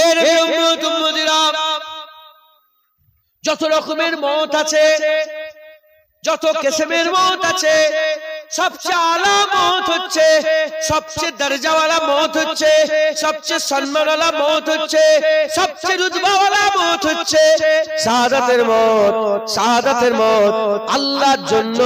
এ নবীর উম্মত উম্মতিরা, যত রকমের মত আছে, যত কিসমের মত আছে, সবচেয়ে আলা মত হচ্ছে, সবচেয়ে দরজাওয়ালা মত হচ্ছে, সবচেয়ে সম্মানওয়ালা মত হচ্ছে, সবচেয়ে রুতবাওয়ালা মত হচ্ছে শাহাদাতের মত। শাহাদাতের মত আল্লাহর জন্য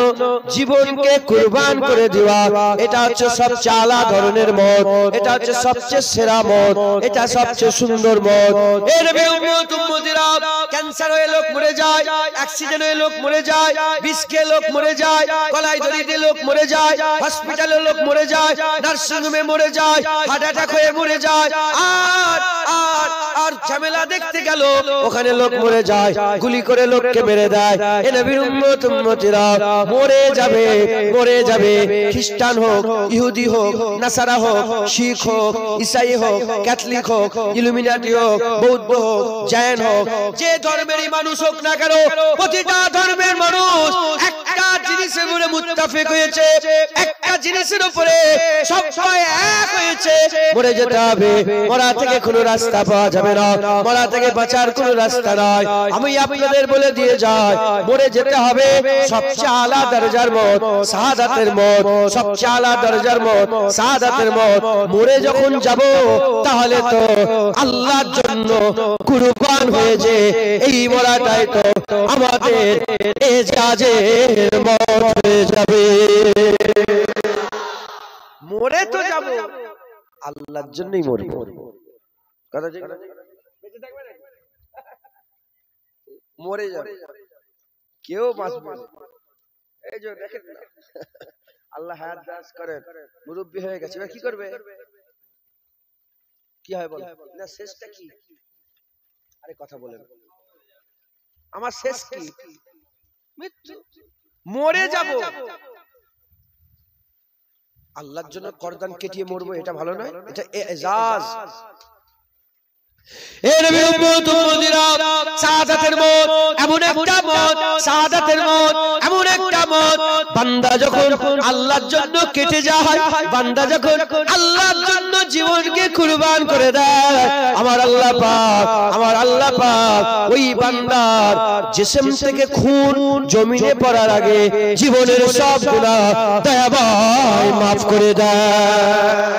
জীবনকে কুরবান করে দেওয়া, এটা হচ্ছে সবচেয়ে আলা ধরনের মত, এটা হচ্ছে সবচেয়ে সেরা মত, এটা সবচেয়ে সুন্দর মত। এর উম্মত উম্মতিরা, ক্যান্সার হয়ে লোক মরে যায়, অ্যাক্সিডেন্ট হয়ে লোক মরে যায়, বিষ খেয়ে লোক মরে যায়, গলায় দড়ি দিয়ে লোক মরে যায়, হসপিটালে লোক মরে যায়, নার্সিং হোমে মরে যায়, হার্ট অ্যাটাক হয়ে মরে যায়, আর আর আর ঝামেলা দেখতে গেল ওখানে লোক মরে যায়, গুলি করে লোককে মেরে দেয়। এ নবীর উম্মত উম্মতিরা, মরে যাবে, মরে যাবে। খ্রিস্টান হোক, ইহুদি হোক, নাসারা হোক, শিখ হোক, ইসাই হোক, ক্যাথলিক হোক, ইলুমিনাটি হোক, বৌদ্ধ হোক, জৈন হোক, যে ধর্মেরই মানুষ হোক না কেন, প্রতিটা ধর্মের মানুষ একটা জিনিসের উপরে মুত্তাফিক হয়েছে, একটা জিনিসের উপরে সবাই এক হয়েছে, মরে যেতে হবে। মরা থেকে কোনো রাস্তা পাওয়া যাবে না, মরা থেকে বাঁচার কোনো রাস্তা নাই। আমি আপনাদের বলে দিয়ে যাই, মরে যেতে হবে সবচেয়ে আলা দরজার মত, শাহাদাতের মত, সবচেয়ে আলা দরজার মত, শাহাদাতের মত। মরে যখন যাব তাহলে তো আল্লাহর জন্য কুরবান হয়ে যে এই মরাটাই তো আমাদের এজাজের মত হয়ে যাবে। মরে তো যাব, আল্লাহর জন্যই মরব। কথা ঠিক না? বেঁচে থাকবে না, মরে যাবে, কেউ বাঁচবে না। এই যে দেখেন না, আল্লাহ হায়াত দাস করেন, মুরব্বি হয়ে গেছে, এবার কি করবে? কি হয় বল না, শেষটা কি? আরে কথা বলেন, আমার শেষ কি? মৃত্যু। মরে যাব, আল্লাহর জন্য করদান কেটিয়ে মরবো, এটা ভালো নয়? এটা এজাজ। এ নবীর উম্মত উম্মতিরা, শাহাদাতের মত এমন একটা মত, শাহাদাতের মত এমন একটা মত, বান্দা যখন আল্লাহর জন্য কেটে যায়, বান্দা যখন আল্লাহর জন্য জীবনকে কুরবান করে দেয়, আমার আল্লাহ পাক, আমার আল্লাহ পাক ওই বান্দার জিসম থেকে খুন জমিনে পড়ার আগে জীবনের সব গুনাহ দয়াবাই maaf করে দেয়।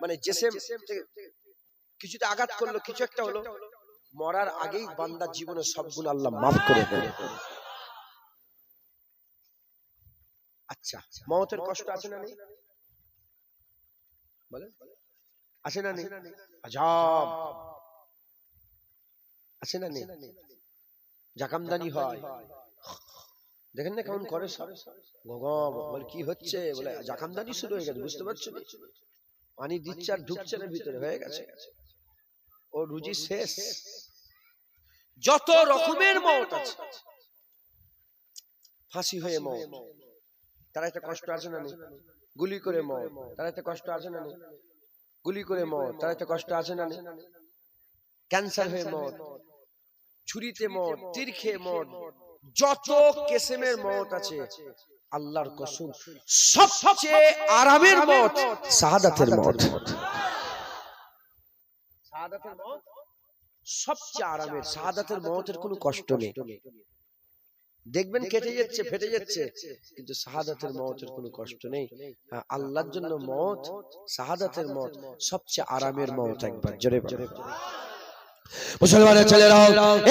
মানে জিসম কিছুটা আঘাত করলো, কিছু একটা হলো, মরার আগেই বান্দার জীবনের সব গুনাহ আল্লাহ maaf করে দেয়। আচ্ছা, মওতের কষ্ট আছে না নেই? বলেন, আছে না নেই? আযাব আছে না নেই? জাকামদানি হয়, দেখেন না কেমন করে সব, বলে কি হচ্ছে, বলে জাকামদানি শুরু হয়ে গেছে, বুঝতে পারছো? পানি দিচ্ছে আর ঢুকছে না ভিতরে, হয়ে গেছে, ও রুজি শেষ। যত রকমের মওত আছে, ফাঁসি হয়ে মওত, তার একটা কষ্ট আছে না নেই? গুলি করে মওত, তার একটা কষ্ট আছে না নেই? গুলি করে মওত, তার একটা কষ্ট আছে না নেই? ক্যান্সার হয়ে মওত, ছুরিতে মওত, তীর খেয়ে মওত, যত কিসমের মওত আছে, আল্লাহর কসম সবচেয়ে আরামের মওত শাহাদাতের মওত। শাহাদাতের মওত সবচেয়ে আরামের, শাহাদাতের মওতের কোনো কষ্ট নেই। দেখবেন কেটে যাচ্ছে, ফেটে যাচ্ছে, কিন্তু শাহাদাতের মওতের কোনো কষ্ট নেই। আল্লাহর জন্য মওত, শাহাদাতের মওত সবচেয়ে আরামের মওত। একবার জোরে জোরে মুসলমানের ছেলেরা,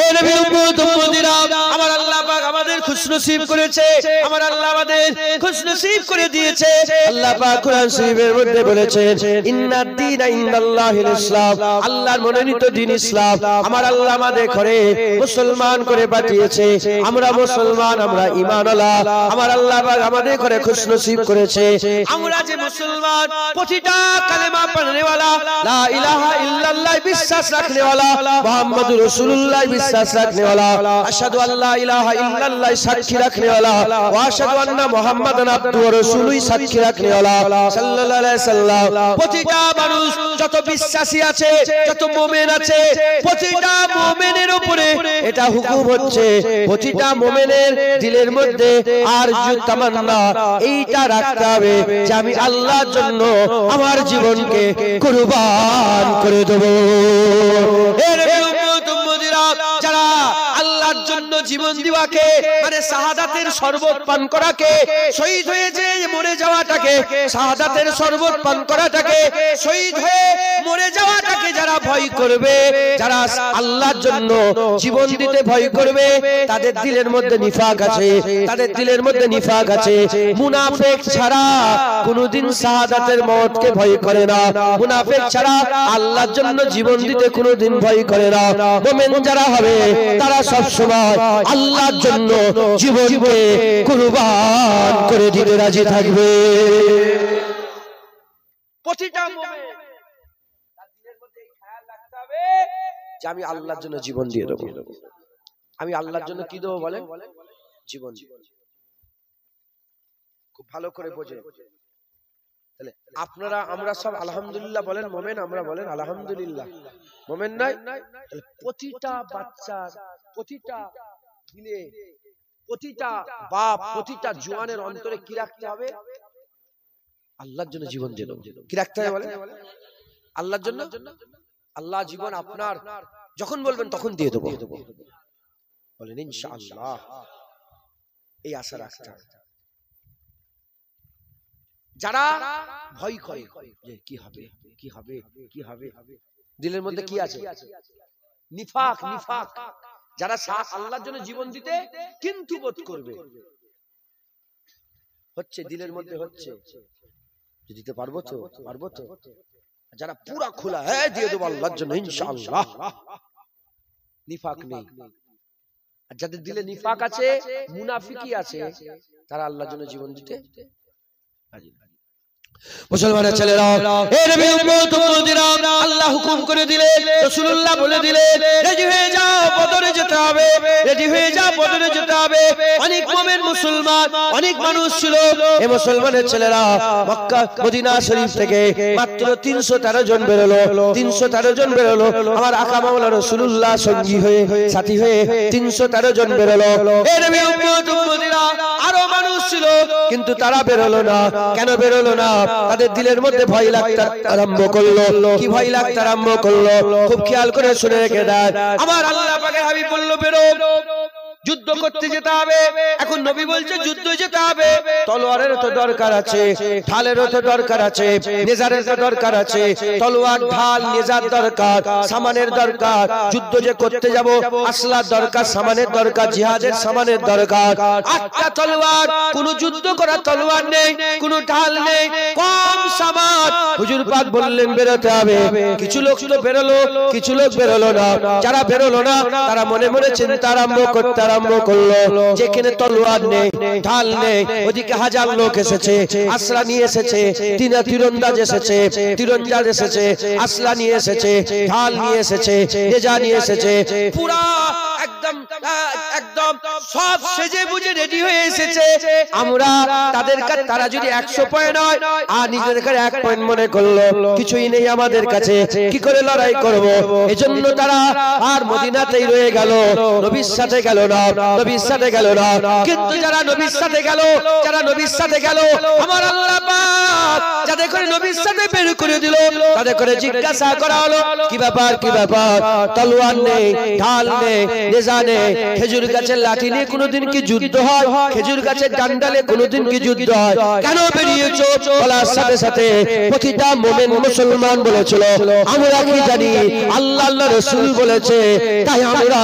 এই নবীর উম্মত উম্মতিরা, আমার আল্লাহ পাক আমাদের খুশনসিব করেছে, আমার আল্লাহ আমাদের খুশনসিব করে দিয়েছে। আল্লাহ পাক কোরআন শরীফের মধ্যে বলেছেন, ইন্নাদ দীনা ইনদাল্লাহিল ইসলাম, আল্লাহর মনোনীত দ্বীন ইসলাম। আমার আল্লাহ আমাদের ঘরে মুসলমান করে পাঠিয়েছে, আমরা মুসলমান, আমরা ঈমানওয়ালা। আমার আল্লাহ পাক আমাদের ঘরে খুশনসিব করেছে, আমরা যে মুসলমান, প্রতিটা কালেমা পড়নেওয়ালা, লা ইলাহা ইল্লাল্লাহ বিশ্বাস রাখনেওয়ালা, মুহাম্মাদুর রাসূলুল্লাহ বিশ্বাস রাখনে वाला আশহাদু আল্লা ইলাহা ইল্লাল্লাহ সাক্ষী রাখনে वाला ওয়া আশহাদু আন্না মুহাম্মাদান আবদুহু ওয়া রাসূলুহু সাক্ষী রাখনে वाला সাল্লাল্লাহু আলাইহি সাল্লাম প্রতিটা মানুষ যত বিশ্বাসী আছে যত মুমিন আছে প্রতিটা মুমিনের উপরে এটা হুকুম হচ্ছে প্রতিটা মুমিনের দিলের মধ্যে আরজু তামান্না এইটা রাখতে হবে যে আমি আল্লাহর জন্য আমার জীবনকে কুরবান করে দেব। এর উম্মতিরা যারা আল্লাহর জন্য জীবন দেওয়াকে মানে শাহাদাতের শরবত পান করাকে শহীদ হয়ে যে মরে যাওয়াটাকে শাহাদাতের শরবত পান করাটাকে শহীদ হয়ে মরে যাওয়াটাকে যারা ভয় করবে যারা আল্লাহর জন্য জীবন দিতে ভয় করবে তাদের দিলের মধ্যে নিফাক আছে তাদের দিলের মধ্যে নিফাক আছে। মুনাফিক ছাড়া কোনোদিন শাহাদাতের মওতকে ভয় করে না মুনাফিক ছাড়া আল্লাহর জন্য জীবন দিতে কোনোদিন ভয় করে না। মুমিন যারা হবে তারা সব সময় আল্লাহর জন্য জীবনকে কুরবান করে দিতে রাজি থাকবে। প্রতিটা মুমিন তার দিলের মধ্যে এই খেয়াল রাখতে হবে যে আমি আল্লাহর জন্য জীবন দিয়ে দেব আমি আল্লাহর জন্য কি দেব বলেন জীবন। খুব ভালো করে বোঝেন তাহলে আপনারা আমরা সব আলহামদুলিল্লাহ বলেন মুমিন আমরা বলেন আলহামদুলিল্লাহ মুমিন নাই তাহলে প্রতিটা বাচ্চা প্রতিটা দিলে প্রতিটা বাপ প্রতিটা জওয়ানের অন্তরে কি রাখতে হবে আল্লাহর জন্য জীবন দিয়ে দেব। কি রাখতে হবে বলেন আল্লাহর জন্য আল্লাহ জীবন আপনার যখন বলবেন তখন দিয়ে দেব বলেন ইনশাআল্লাহ এই আশা রাখতে হবে। যারা ভয় করে যে কি হবে কি হবে কি হবে দিলের মধ্যে কি আছে নিফাক নিফাক যারা আল্লাহর জন্য জীবন দিতে কিন্তু বোধ করবে হচ্ছে দিলের মধ্যে হচ্ছে দিতে পারবো তো যারা পুরা খোলা হ্যাঁ দিয়ে দেবো আল্লাহর জন্য ইনশাআল্লাহ নিফাক নেই। আর যাদের দিলে নিফাক আছে মুনাফিকি আছে তারা আল্লাহর জন্য জীবন দিতে রাজি না। মুসলমানের ছেলেরা হে নবী উম্মত উম্মতিরা আল্লাহ হুকুম করে দিলেন রাসূলুল্লাহ বলে দিলেন রেডি হয়ে যাও বদরে যেতে হবে রেডি হয়ে যাও বদরে যেতে হবে। অনেক মুমিন মুসলমান অনেক মানুষ ছিল এই মুসলমানের ছেলেরা মক্কা মদিনা শরীফ থেকে মাত্র 313 জন বেরোলো 313 জন বেরোলো আমার আকা মাওলা রাসূলুল্লাহ সঙ্গী হয়ে সাথী হয়ে 313 জন বেরোলো। হে নবী উম্মত উম্মতিরা আরো মানুষ ছিল কিন্তু তারা বেরোলো না। কেন বেরোলো না? তাদের দিলের মধ্যে ভয় লাগতে আরম্ভ করলো। কি ভয় লাগতে আরম্ভ করলো? খুব খেয়াল করে শুনে রেখে দেন। আমার আল্লাহ পাকের হাবিব বলল বেরো যুদ্ধ করতে যেতে হবে। এখন নবী বলছে যুদ্ধ যেতে হবে, তলোয়ারের তো দরকার আছে, ঢালেরও তো দরকার আছে, নেজারের তো দরকার আছে। তলোয়ার ঢাল নেজার দরকার, সামানের দরকার। যুদ্ধ যে করতে যাব আসলার দরকার, সামানের দরকার, জিহাদের সামানের দরকার। আটটা তলোয়ার, কোন যুদ্ধ করার তলোয়ার নেই, কোন ঢাল নেই, কম সামান। হুজুর পাক বললেন বেরোতে হবে। কিছু লোক তো বেরোলো, কিছু লোক বেরোলো না। যারা বেরোলো না তারা মনে মনে চিন্তা আরম্ভ করতে আরম্ভ করলো, যেখানে তলোয়ার নেই, ঢাল নেই, ওদিকে হাজার লোক এসেছে, আসলা নিয়ে এসেছে, তীরন্দাজ এসেছে, তীরন্দাজ এসেছে, আসলা নিয়ে এসেছে, ঢাল নিয়ে এসেছে, নেজা নিয়ে এসেছে, পুরা একদম একদম সব সেজে বুঝে রেডি হয়ে এসেছে। আমরা তাদের কাছে, তারা যদি 100 পয়েন্ট হয় আর নিজেদের কাছে 1 পয়েন্ট মনে করলো, কিছুই নেই আমাদের কাছে, কি করে লড়াই করব? এজন্য তারা আর মদিনাতেই রয়ে গেল, নবীর সাথে গেল না, নবীর সাথে গেল না। কিন্তু যারা নবীর সাথে গেল, যারা নবীর সাথে গেল, আমার আল্লাহ পাক যাদের করে নবীর সাথে বের করে দিল, তাদের করে জিজ্ঞাসা করা হলো কি ব্যাপার, কি ব্যাপার? তলোয়ার নেই, ঢাল নেই, নেজা নেই, খেজুর গাছের লাঠি নিয়ে কোনোদিন কি যুদ্ধ হয়? খেজুর গাছের ডান্ডালে কোনোদিন কি যুদ্ধ হয়? কেন বেরিয়েছো? বলার সাথে সাথে প্রতিটা মুমিন মুসলমান বলেছিল আমরা কি জানি আল্লাহ আল্লাহ রাসূল বলেছে, তাই আমরা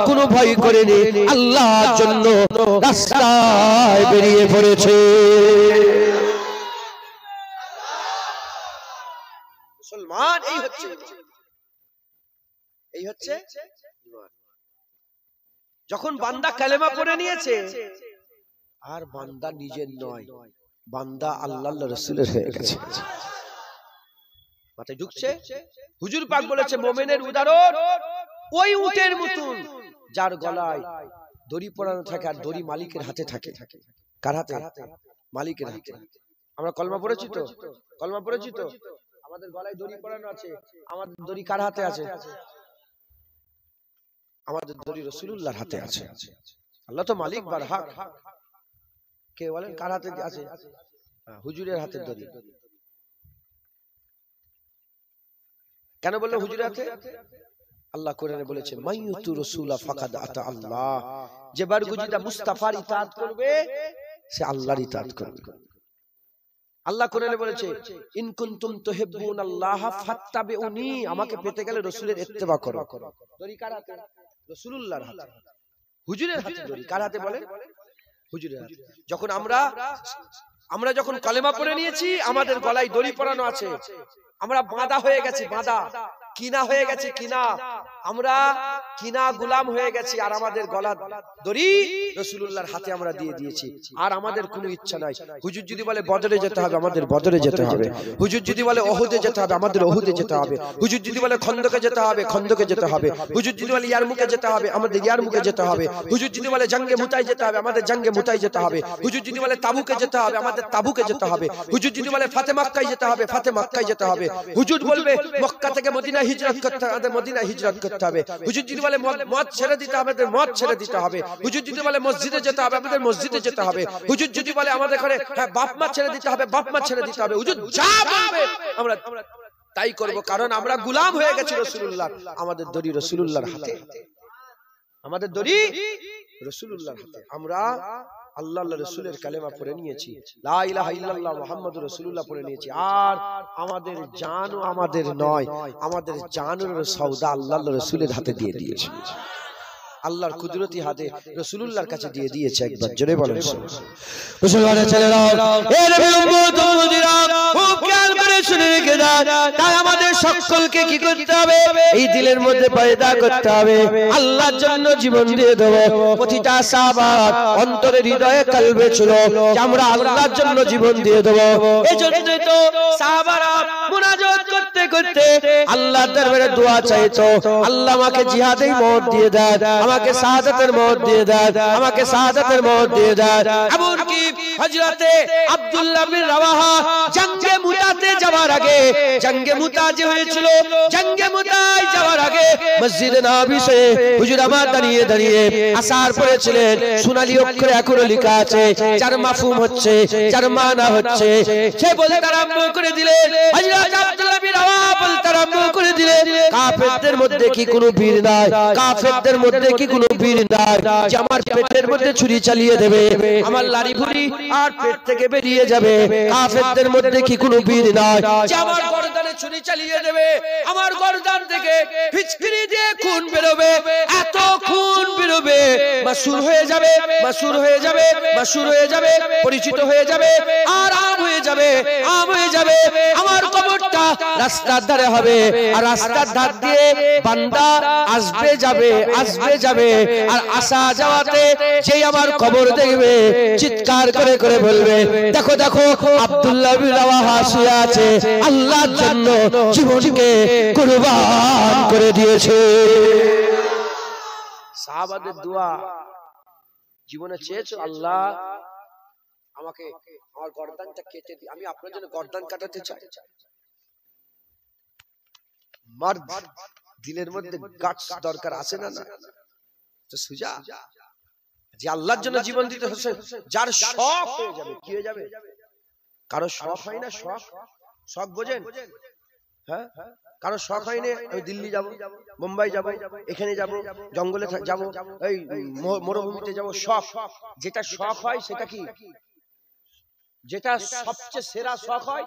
কোনো ভয় করিনি, আল্লাহর জন্য রাস্তায় বেরিয়ে পড়েছে। মুসলমান এই হচ্ছে, এই হচ্ছে যখন বান্দা কালেমা পড়ে নিয়েছে, আর বান্দা নিজের নয়, বান্দা আল্লাহ রাসূলের হয়ে গেছে। মাথায় ঢুকছে? হুজুর পাক বলেছে মোমেনের উদাহরণ ওই উটের মতন যার গলায় দড়ি পরানো থাকে আর দড়ি মালিকের হাতে থাকে। কার হাতে? মালিকের হাতে। আমরা কলমা পড়েছি তো, কলমা পড়েছি তো, আমাদের গলায় দড়ি পরানো আছে, আমাদের দড়ি কার হাতে আছে? আমাদের দড়ি রাসূলুল্লাহর হাতে আছে। আল্লাহ তো মালিক বারহাক। কে বলেন কার হাতে আছে? হুজুরের হাতের দড়ি। কেন বললো হুজুরের হাতে? আল্লাহ কোরআনে বলেছে মাইয়ুতু রাসূলা ফাকাদ আতা আল্লাহ, যে বারগুজিদা মুস্তাফার ইতাআত করবে সে আল্লাহর ইতাআত করবে। আল্লাহ কোরআনে বলেছে ইন কুনতুম তুহিব্বুনাল্লাহ ফাত্তাবিউনি, আমাকে পেতে গেলে রাসূলের ইত্তেবা করো। দড়ি কার হাতে? রাসূলুল্লাহর হাতে। হুজুরের হাতে দড়ি। কার হাতে বলেন? হুজুরের হাতে। যখন আমরা যখন কালেমা পড়ে নিয়েছি, আমাদের গলায় দড়ি পরানো আছে, আমরা বাঁধা হয়ে গেছি, বাঁধা কিনা হয়ে গেছে, কিনা আমরা কিনা গোলাম হয়ে গেছি, আর আমাদের গলা দড়ি রাসূলুল্লাহর হাতে আমরা দিয়ে দিয়েছি। আর আমাদের কোনো ইচ্ছা নাই। হুজুর যদি বলে বদরে যেতে হবে, আমাদের বদরে যেতে হবে। হুজুর যদি বলে ওহুদে যেতে হবে, আমাদের ওহুদে যেতে হবে। হুজুর যদি বলে খন্দকে যেতে হবে, খন্দকে যেতে হবে। হুজুর যদি বলে ইয়ারমুকে যেতে হবে, আমাদের ইয়ারমুকে যেতে হবে। হুজুর যদি বলে জঙ্গে মুতাই যেতে হবে, আমাদের জঙ্গে মুতাই যেতে হবে। হুজুর যদি বলে তাবুকে যেতে হবে, আমাদের তাবুকে যেতে হবে। হুজুর যদি বলে ফাতে মক্কায় যেতে হবে, ফাতে মক্কায় যেতে হবে। হুজুর বলবে মক্কা থেকে মদিনা হিজরত করতে হবে, আমাদের মদিনা হিজরত করতে হবে। হুজুর যদি বলে মদ ছেড়ে দিতে হবে, আমাদের মদ ছেড়ে দিতে হবে। হুজুর যদি বলে মসজিদে যেতে হবে, আমাদের মসজিদে যেতে হবে। হুজুর যদি বলে আমাদের ঘরে বাপ মা ছেড়ে দিতে হবে, বাপ মা ছেড়ে দিতে হবে। হুজুর যা বলবে আমরা তাই করব, কারণ আমরা গোলাম হয়ে গেছি রাসূলুল্লাহ। আমাদের দড়ি রাসূলুল্লাহর হাতে, আমাদের দড়ি রাসূলুল্লাহর হাতে। আমরা আল্লাহর রাসূলের কালেমা পড়ে নিয়েছি, লা ইলাহা ইল্লাল্লাহ মুহাম্মাদুর রাসূলুল্লাহ পড়ে নিয়েছি। আর আমাদের জানও আমাদের নয়, আমাদের জানের সওদা আল্লাহর রাসূলের হাতে দিয়ে দিয়েছি। আল্লাহর কুদরতি হাতে রাসূলুল্লাহর কাছে দিয়ে দিয়েছে। একবার জোরে বলেন মুসলমানের ছেলেরা, এ নবী উম্মত উম্মতিরা, খুব খেয়াল করে শুনে রেখে দাও। তাই আমাদের সকলকে কি করতে হবে? এই দিলের মধ্যে পয়দা করতে হবে, আল্লাহর জন্য জীবন দিয়ে দেব। প্রতিটা সাহাবা অন্তরে হৃদয়ে কলবে ছিল যে আমরা আল্লাহর জন্য জীবন দিয়ে দেব। এজন্যই তো সাহাবারা মুনাজাত করতে করতে আল্লাহর দরবারে দোয়া চাইতো, আল্লাহ আমাকে জিহাদেই মওত দিয়ে দেন, আমাকে শাহাদাতের মওত দিয়ে দেন, আমাকে শাহাদাতের মওত দিয়ে দেন। এমনকি হযরতে আব্দুল্লাহ বিন রাওয়াহা জঙ্গে মুতাতে যাওয়ার আগে, জঙ্গে মুতা যে হয়েছিল, জঙ্গে মুতায় যাওয়ার আগে মসজিদে নববীতে হুজুর আমার দাঁড়িয়ে দাঁড়িয়ে আসার পড়েছিলেন। সোনালী অক্ষরে এখনো লেখা আছে, যার মাফহুম হচ্ছে, যার মানা হচ্ছে। সে বলতে আরম্ভ করে দিলেন, হযরত আব্দুল্লাহ বিন রাওয়াহা বলতে আরম্ভ করে দিলেন, কাফেরদের মধ্যে কি কোনো বীর নাই? কাফেরদের মধ্যে কি কোনো বীর নাই যে আমার পেটের মধ্যে ছুরি চালিয়ে দেবে, আমার লাড়ি ভুড়ি আর পেট থেকে বেরিয়ে যাবে? কাফেরদের মধ্যে কি কোনো বীর নাই যে আমার গর্দানে ছুরি চালিয়ে দেবে, আমার গর্দান থেকে ফিচকিরি দিয়ে খুন বেরোবে, এত খুন বেরোবে, মাসুর হয়ে যাবে, মাসুর হয়ে যাবে, মাসুর হয়ে যাবে, পরিচিত হয়ে যাবে, আর আম হয়ে যাবে, আম হয়ে যাবে। আমার কবরটা রাস্তার ধারে হবে, আর রাস্তার ধার দিয়ে বান্দা আসবে যাবে, আসবে যাবে, আর আসা যাওয়াতে যেই আমার কবর দেখবে চিৎকার করে করে বলবে, দেখো দেখো আব্দুল্লাহ বিন রাওয়াহা শুয়ে আছে, আল্লাহর জন্য জীবনকে কুরবান করে দিয়েছে। সাহাবাদের দোয়া জীবনে চেয়েছো, আল্লাহ আমাকে আমার গর্দানটা কেটে দিই, আমি আপনার জন্য গর্দান কাটাতে চাই। মার্দ দিলের মধ্যে গাটস দরকার আছে না? না তো সুজা যে আল্লাহর জন্য জীবন দিতে হচ্ছে, যার শখ হয়ে যাবে। কি হয়ে যাবে? কারো শখ হয় না? শখ, শখ বোঝেন? হ্যাঁ, কারো শখ হয় না আমি দিল্লি যাব, মুম্বাই যাব, এখানে যাব, জঙ্গলে যাব, এই মরুভূমিতে যাব। শখ, যেটা শখ হয় সেটা কি? যেটা সবচেয়ে সেরা শখ হয়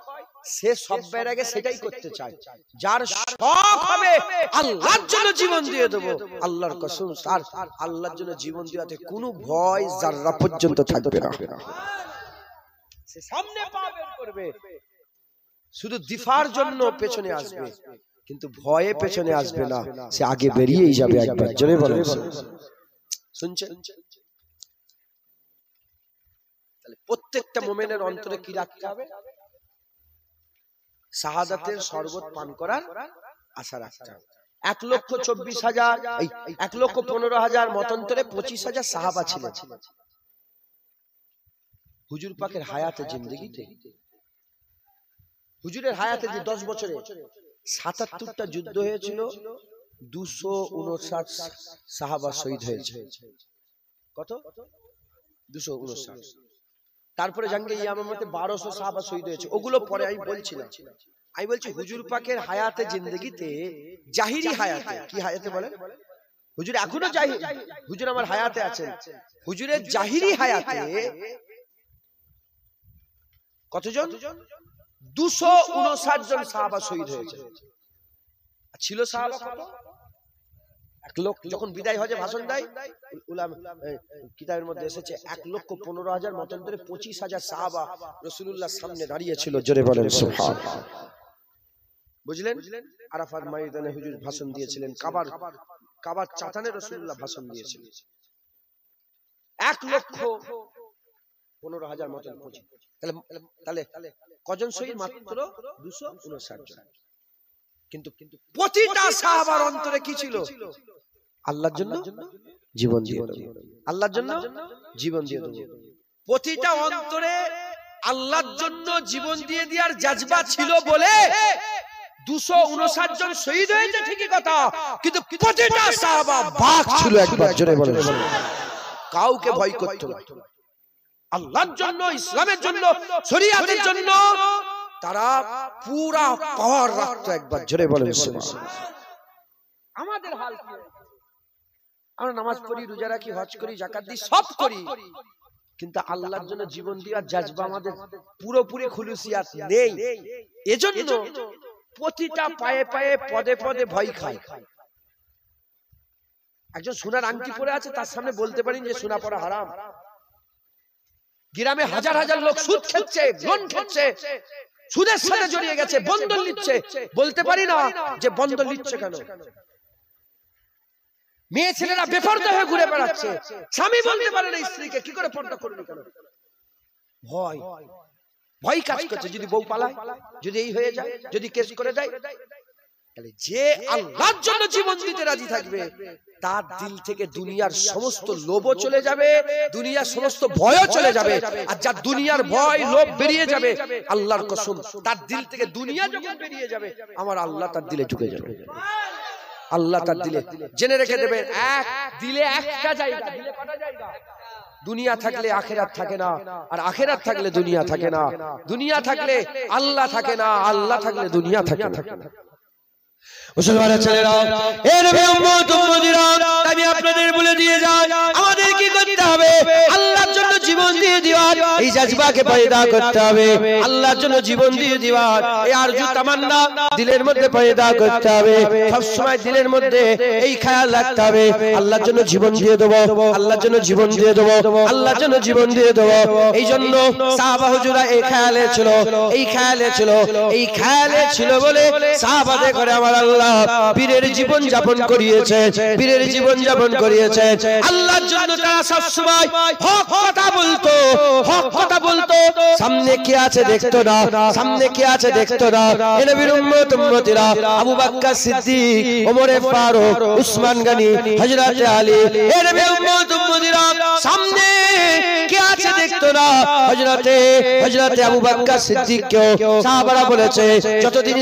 সে সবের আগে সেটাই করতে চায়। যার শখ হবে আল্লাহর জন্য জীবন দিয়ে দেব, আল্লাহর কসম তার আল্লাহর জন্য জীবন দেওয়াতে কোনো ভয় যারা পর্যন্ত থাকবে না। সে সামনে পা বের করবে, শুধু দিফার জন্য পেছনে আসবে, কিন্তু ভয়ে পেছনে আসবে না, সে আগে বেরিয়েই যাবে। একবার জোরে বলেন শুনছেন? প্রত্যেকটা মুমিনের অন্তরে কি রাখতে হবে? শাহাদাতের শরবত পান করার আশা রাখতে হবে। 1,24,000 1,15,000 মতান্তরে 25,000 সাহাবা ছিলেন হুজুর পাকের হায়াতে জিন্দেগিতে। হুজুরের হায়াতে যে 10 বছরে 77টা যুদ্ধ হয়েছিল, 259 সাহাবা শহীদ হয়েছে। কত? 259। তারপরে জাঙ্গে ইয়ামামাতে 1200 সাহাবা শহীদ হয়েছে। ওগুলো পরে আমি বলছিলাম। আমি বলছি হুজুর পাকের হায়াতে জিন্দেগিতে, জাহিরি হায়াতে, কি হায়াতে বলেন? হুজুর এখনো হুজুর আমার হায়াতে আছেন। হুজুরের জাহিরি হায়াতে কতজন? 259 জন সাহাবা শহীদ হয়েছে। ছিল সাহাবা কত? 1 লক্ষ। যখন বিদায় হজে ভাষণ দেয় কিতাবের মধ্যে এসেছে 1,15,000 মতান্তরে 25,000 সাহাবা রাসূলুল্লাহর সামনে দাঁড়িয়ে ছিল। জোরে বলেন সুবহানাল্লাহ। বুঝলেন? আরাফাত ময়দানে হুজুর ভাষণ দিয়েছিলেন, কাবার চাতানে রাসূলুল্লাহ ভাষণ দিয়েছিলেন। 1,15,000 মতান্তরে 25। তাহলে কজন শহীদ? মাত্র 259 জন। কিন্তু প্রতিটা সাহাবার অন্তরে কি ছিল? আল্লাহর জন্য জীবন দিয়ে দেব, আল্লাহর জন্য জীবন দিয়ে দেব। প্রতিটা অন্তরে আল্লাহর জন্য জীবন দিয়ে দেওয়ার জাজবা ছিল বলে 259 জন শহীদ হয়েছে, ঠিকই কথা, কিন্তু প্রতিটা সাহাবা বাক ছিল একবার। জোরে বলেন, কাউকে ভয় করতে না। আল্লাহর জন্য, ইসলামের জন্য, শরিয়াতের জন্য তারা পুরা পাওয়ার রাখতো একবার। জোরে বলেন সুবহানাল্লাহ। আমাদের হাল কি? আমরা নামাজ পড়ি, রোজা রাখি, হজ করি, যাকাত দিই, সব করি, কিন্তু আল্লাহর জন্য জীবন দেওয়ার জাজবা আমাদের পুরোপুরি খুলুসিয়াত নেই। এজন্য প্রতিটা পায়ে পায়ে পদে পদে ভয় খায়। একজন সোনার আংটি পরে আছে, তার সামনে বলতে পারেন যে সোনা পরা হারাম। গ্রামে হাজার হাজার লোক সুদ খাচ্ছে, লোন খাচ্ছে, সুদের সাথে জড়িয়ে গেছে, বন্ধন নিচ্ছে, বলতে পারি না যে বন্ধন নিচ্ছে কেন। মেয়ে ছেলেরা বেপরদা হয়ে ঘুরে বেড়াচ্ছে, স্বামী বলতে পারে না স্ত্রীকে কি করে পর্দা করবে কেন। ভয় কাজ করছে, যদি বউ পালায়, যদি এই হয়ে যায়, যদি কেস করে দেয়। তাহলে যে আল্লাহর জন্য জীবন দিতে রাজি থাকবে, তার দিল থেকে দুনিয়ার সমস্ত লোভও চলে যাবে, দুনিয়ার সমস্ত ভয়ও চলে যাবে। আর যার দুনিয়ার ভয় লোভ বেরিয়ে যাবে, আল্লাহর কসম, তার দিল থেকে দুনিয়া যখন বেরিয়ে যাবে, আমার আল্লাহ তার দিলে ঢুকে যাবে। আল্লাহ তার দিলে, জেনে রেখে দেবেন, এক দিলে একটা জায়গা, দিলে কটা জায়গা? দুনিয়া থাকলে আখেরাত থাকে না, আর আখেরাত থাকলে দুনিয়া থাকে না। দুনিয়া থাকলে আল্লাহ থাকে না, আল্লাহ থাকলে দুনিয়া থাকে না। মুসলমানের ছেলেরা, এ নবী উম্মত উম্মতিরা, আমি আপনাদের বলে দিয়ে যাই, আমাদের কি করতে হবে? আল্লাহর জন্য জীবন দিয়ে দেওয়ার এই জাজবাকে পয়দা করতে হবে। আল্লাহর জন্য জীবন দিয়ে দেওয়ার এই আরজু তামান্না দিলের মধ্যে পয়দা করতে হবে। সব সময় দিলের মধ্যে এই খেয়াল রাখতে হবে, আল্লাহর জন্য জীবন দিয়ে দেব, আল্লাহর জন্য জীবন দিয়ে দেব, আল্লাহর জন্য জীবন দিয়ে দেব। এই জন্য সাহাবা হুজুরা এই খেয়ালে ছিল, এই খেয়ালে ছিল, এই খেয়ালে ছিল বলে সাহাবাদের করে আমার আল্লাহ বীরের জীবন যাপন করিয়েছে, বীরের জীবন যাপন করিয়েছে। আল্লাহর জন্য তারা সব সময় হক কথা বলতো, হক কথা বলতো। সামনে কি আছে দেখতো না, সামনে কি আছে দেখতো না। এ নবীর উম্মত উম্মতিরা, আবু বকর সিদ্দিক, ওমর ফারুক, উসমান গনি, হযরত আলী, এ নবীর উম্মত উম্মতিরা সামনে কি আছে দেখতো না। হযরত আবু বকর সিদ্দিককেও সাহাবারা বলেছে, যতদিন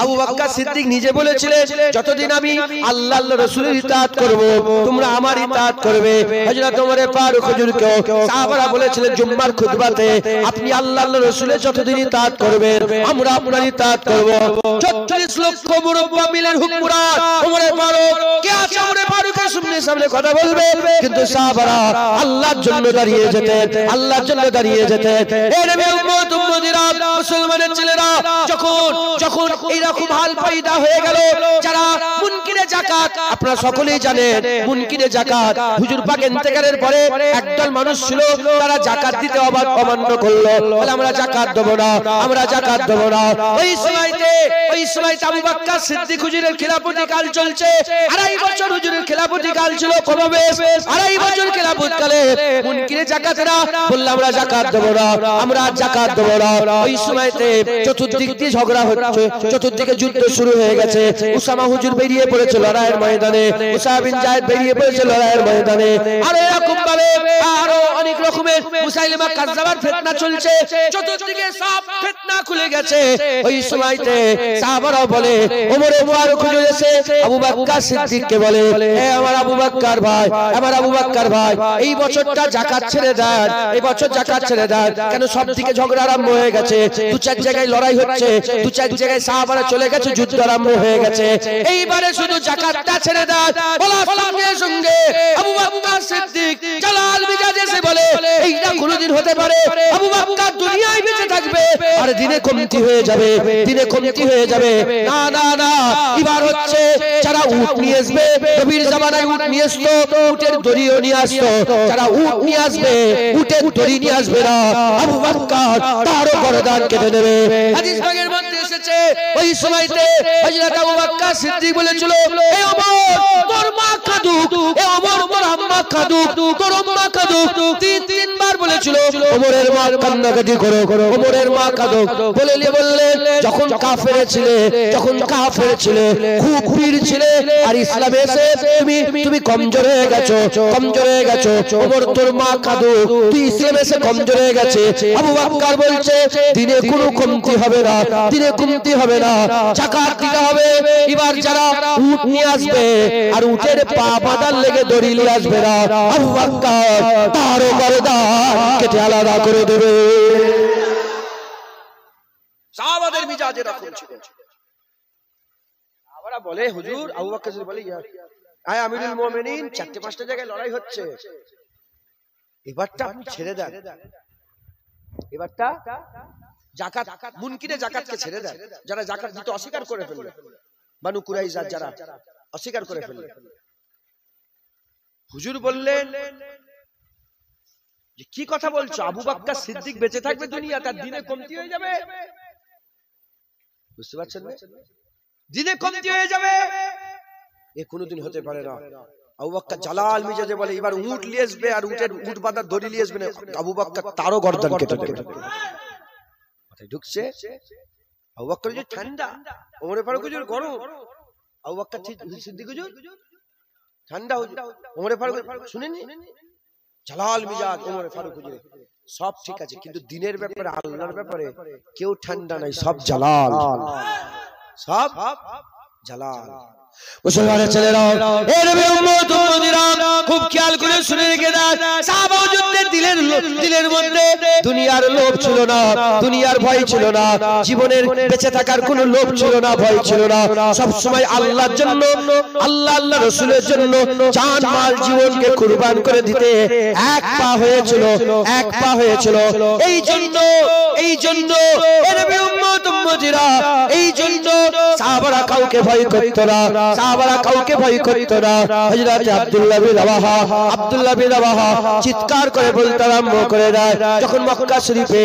আবু বকর সিদ্দিক নিজে বলেছিলেন, যতদিন আমি আল্লাহর রাসূলের ইতাআত করব, তোমরা আমার ইতাআত করবে। হযরত ওমর ফারুক হুজুরকেও সাহাবারা বলেছিলেন জুম্মার খুতবাতে, আপনি আল্লাহর রাসূলের যতদিন ইতাআত করবেন, আমরা আপনার ইতাআত করব। 36 লক্ষ মুরব্বি মিলেন হুকুমরান ওমর ফারুক, কে আছে ওমর ফারুকের সামনে কথা বলবে? কিন্তু সাহাবারা আল্লাহর জন্য দাঁড়িয়ে যেতেন, আল্লাহর জন্য দাঁড়িয়ে যেতেন। এ নবী উম্মত উম্মতিরা, মুসলমানের ছেলেরা, যখন এইরকম হাল পয়দা হয়ে গেল, যারা মুনকিরে যাকাত, আপনারা সকলেই জানেন মুনকিরে যাকাত, হুজুর পাক ইন্তেকালের পরে একদল মানুষ ছিল, তারা যাকাত দিতে অমান্য করলো, বলে আমরা যাকাত দেব না, আমরা যাকাত দেব না। ওই সময়তে আবু বকর সিদ্দিক হুজুরের খিলাফতি কাল চলছে, 2.5 বছর হুজুরের খিলাফতি কাল ছিল, কমবেশ 2.5 বছর খিলাফত কালে মুনকিরে যাকাতেরা বলল আমরা যাকাত দেব না, আমরা যাকাত দেব না। না। ওই সময়তে চতুর্দিক দিয়ে ঝগড়া হচ্ছে, চতুর্দিকে যুদ্ধ শুরু হয়ে গেছে। উসামা হুজুর বেরিয়ে পড়েছে লড়াইয়ের ময়দানে, উসামা বিন যায়েদ বেরিয়ে পড়েছে লড়াইয়ের ময়দানে। আর এরকম ভাবে আরো অনেক রকমের মুসাইলিমা কাজ্জাবার ফিতনা চলছে, চতুর্দিকে সব ফিতনা খুলে গেছে। ওই সময়তে সাহাবারা বলে, ওমরে ফারুক হুজুর এসে আবু বকর সিদ্দিককে বলে, হে আমার আবু বকর ভাই, আমার আবু বকর ভাই, এই বছরটা যাকাত ছেড়ে দেন, এই বছর যাকাত ছেড়ে দেন। কেন সব দিকে ঝগড়া আরম্ভ হয়ে গেছে, দু চার জায়গায় লড়াই হচ্ছে, দু চার জায়গায় সাহাবারা চলে গেছে, যুদ্ধ আরম্ভ হয়ে গেছে। এইবারে শুধু যাকাতটা ছেড়ে দেন। বলার সঙ্গে সঙ্গে আবু বকর সিদ্দিক জালাল মিজাজে এসে বলে, এইটা কোনোদিন হতে পারে? আবু বকর দুনিয়ায় বেঁচে থাকবে আর দিনে কমতি হয়ে যাবে, দিনে কমতি হয়ে যাবে। না না না, এবার হচ্ছে যারা উট নিয়ে আসবে, নবীর জামানায় উট নিয়ে আসতো, উটের দড়িও নিয়ে আসতো, যারা উট নিয়ে আসবে উটের দড়ি নিয়ে আসবে না, আবু বকর তারও গর্দান কেটে নেবে। হাদিস ভাগের মধ্যে এসেছে, ওই সময়তে হযরত আবু বকর সিদ্দিক বলেছিল, হে ওমর, তোর মা কাঁদুক, হে ওমর তোর আম্মা কাঁদুক, তোর আম্মা কাঁদুক, তিনবার বলেছিল ওমরের মা কান্নাকাটি করো, ওমরের মা কাঁদুক। বললেন যখন কাফের ছিলে, যখন কাফের ছিলে, খুব বীর ছিলে, আর ইসলামে এসে তুমি কমজোর হয়ে গেছো, কমজোর হয়ে গেছো। ওমর তোর মা কাঁদুক, তুই ইসলামে এসে কমজোর হয়ে গেছে। আবু বকর বলছে, দিনে কোনো কমতি হবে না, দিনে কমতি হবে না, যাকাত দিতে হবে। এবার যারা উট নিয়ে আসবে আর উটের পা বাঁধার লেগে দড়ি নিয়ে আসবে না, আবু বকর তারও গর্দান কেটে আলাদা করে দেবে। সাহাবাদের মিজাজ এরকম ছিল। সাহাবারা বলে, হুজুর, আবু বকর বলে, আয় আমিরুল মুমিনিন, চারটে পাঁচটা জায়গায় লড়াই হচ্ছে, এবারটা আপনি ছেড়ে দেন, এবারটা যাকাত, মুনকিরে যাকাতকে ছেড়ে দেন। যারা যাকাত দিতে অস্বীকার করে ফেলল, বানু কুরাইজা যারা অস্বীকার করে ফেলল, হুজুর বললেন যে কি কথা বলছো, আবু বকর সিদ্দিক বেঁচে থাকবে দুনিয়া, তার দিনে কমতি হয়ে যাবে। বুঝতে পারছেন না, দিনে কমতি হয়ে যাবে, এ কোনোদিন হতে পারে না। আবু বকর জালাল মিজাজে বলে, এবার উট নিয়ে আসবে আর উটের উট বাঁধার দড়ি নিয়ে আসবে না, আবু বকর তারও গর্দান কেটে দেবে। মাথায় ঢুকছে? আবু বকর হুজুর ঠান্ডা, ওমর ফারুক হুজুর গরম, আবু বকর সিদ্দিক হুজুর ঠান্ডা, ওমর ফারুক শুনেননি? জালাল মিজাজ ওমর ফারুক হুজুর সব ঠিক আছে, কিন্তু দিনের ব্যাপারে, আল্লাহর ব্যাপারে কেউ ঠান্ডা নাই, সব জালাল, সব জালাল। মুসলমানের ছেলেরা, এ নবীর উম্মত উম্মতিরা, খুব খেয়াল করে শুনে রেখে দেন, সাহাবা হুজুরদের দিলের মধ্যে দুনিয়ার লোভ ছিল না, দুনিয়ার ভয় ছিল না, জীবনের বেঁচে থাকার কোনো লোভ ছিল না, ভয় ছিল না। সব সময় আল্লাহর জন্য, আল্লাহ রাসূলের জন্য জান মাল জীবনকে কুরবান করে দিতে এক পা হয়েছিল, এক পা হয়েছিল। এই জন্য এ নবীর উম্মত উম্মতিরা, এই জন্য সাহাবারা কাউকে ভয় করত না, সাহাবারা কাউকে ভয় করত না। হযরত আব্দুল্লাহ বিন রাওয়াহা চিৎকার করে বলতে আরম্ভ করে দেয়, যখন মক্কা শরীফে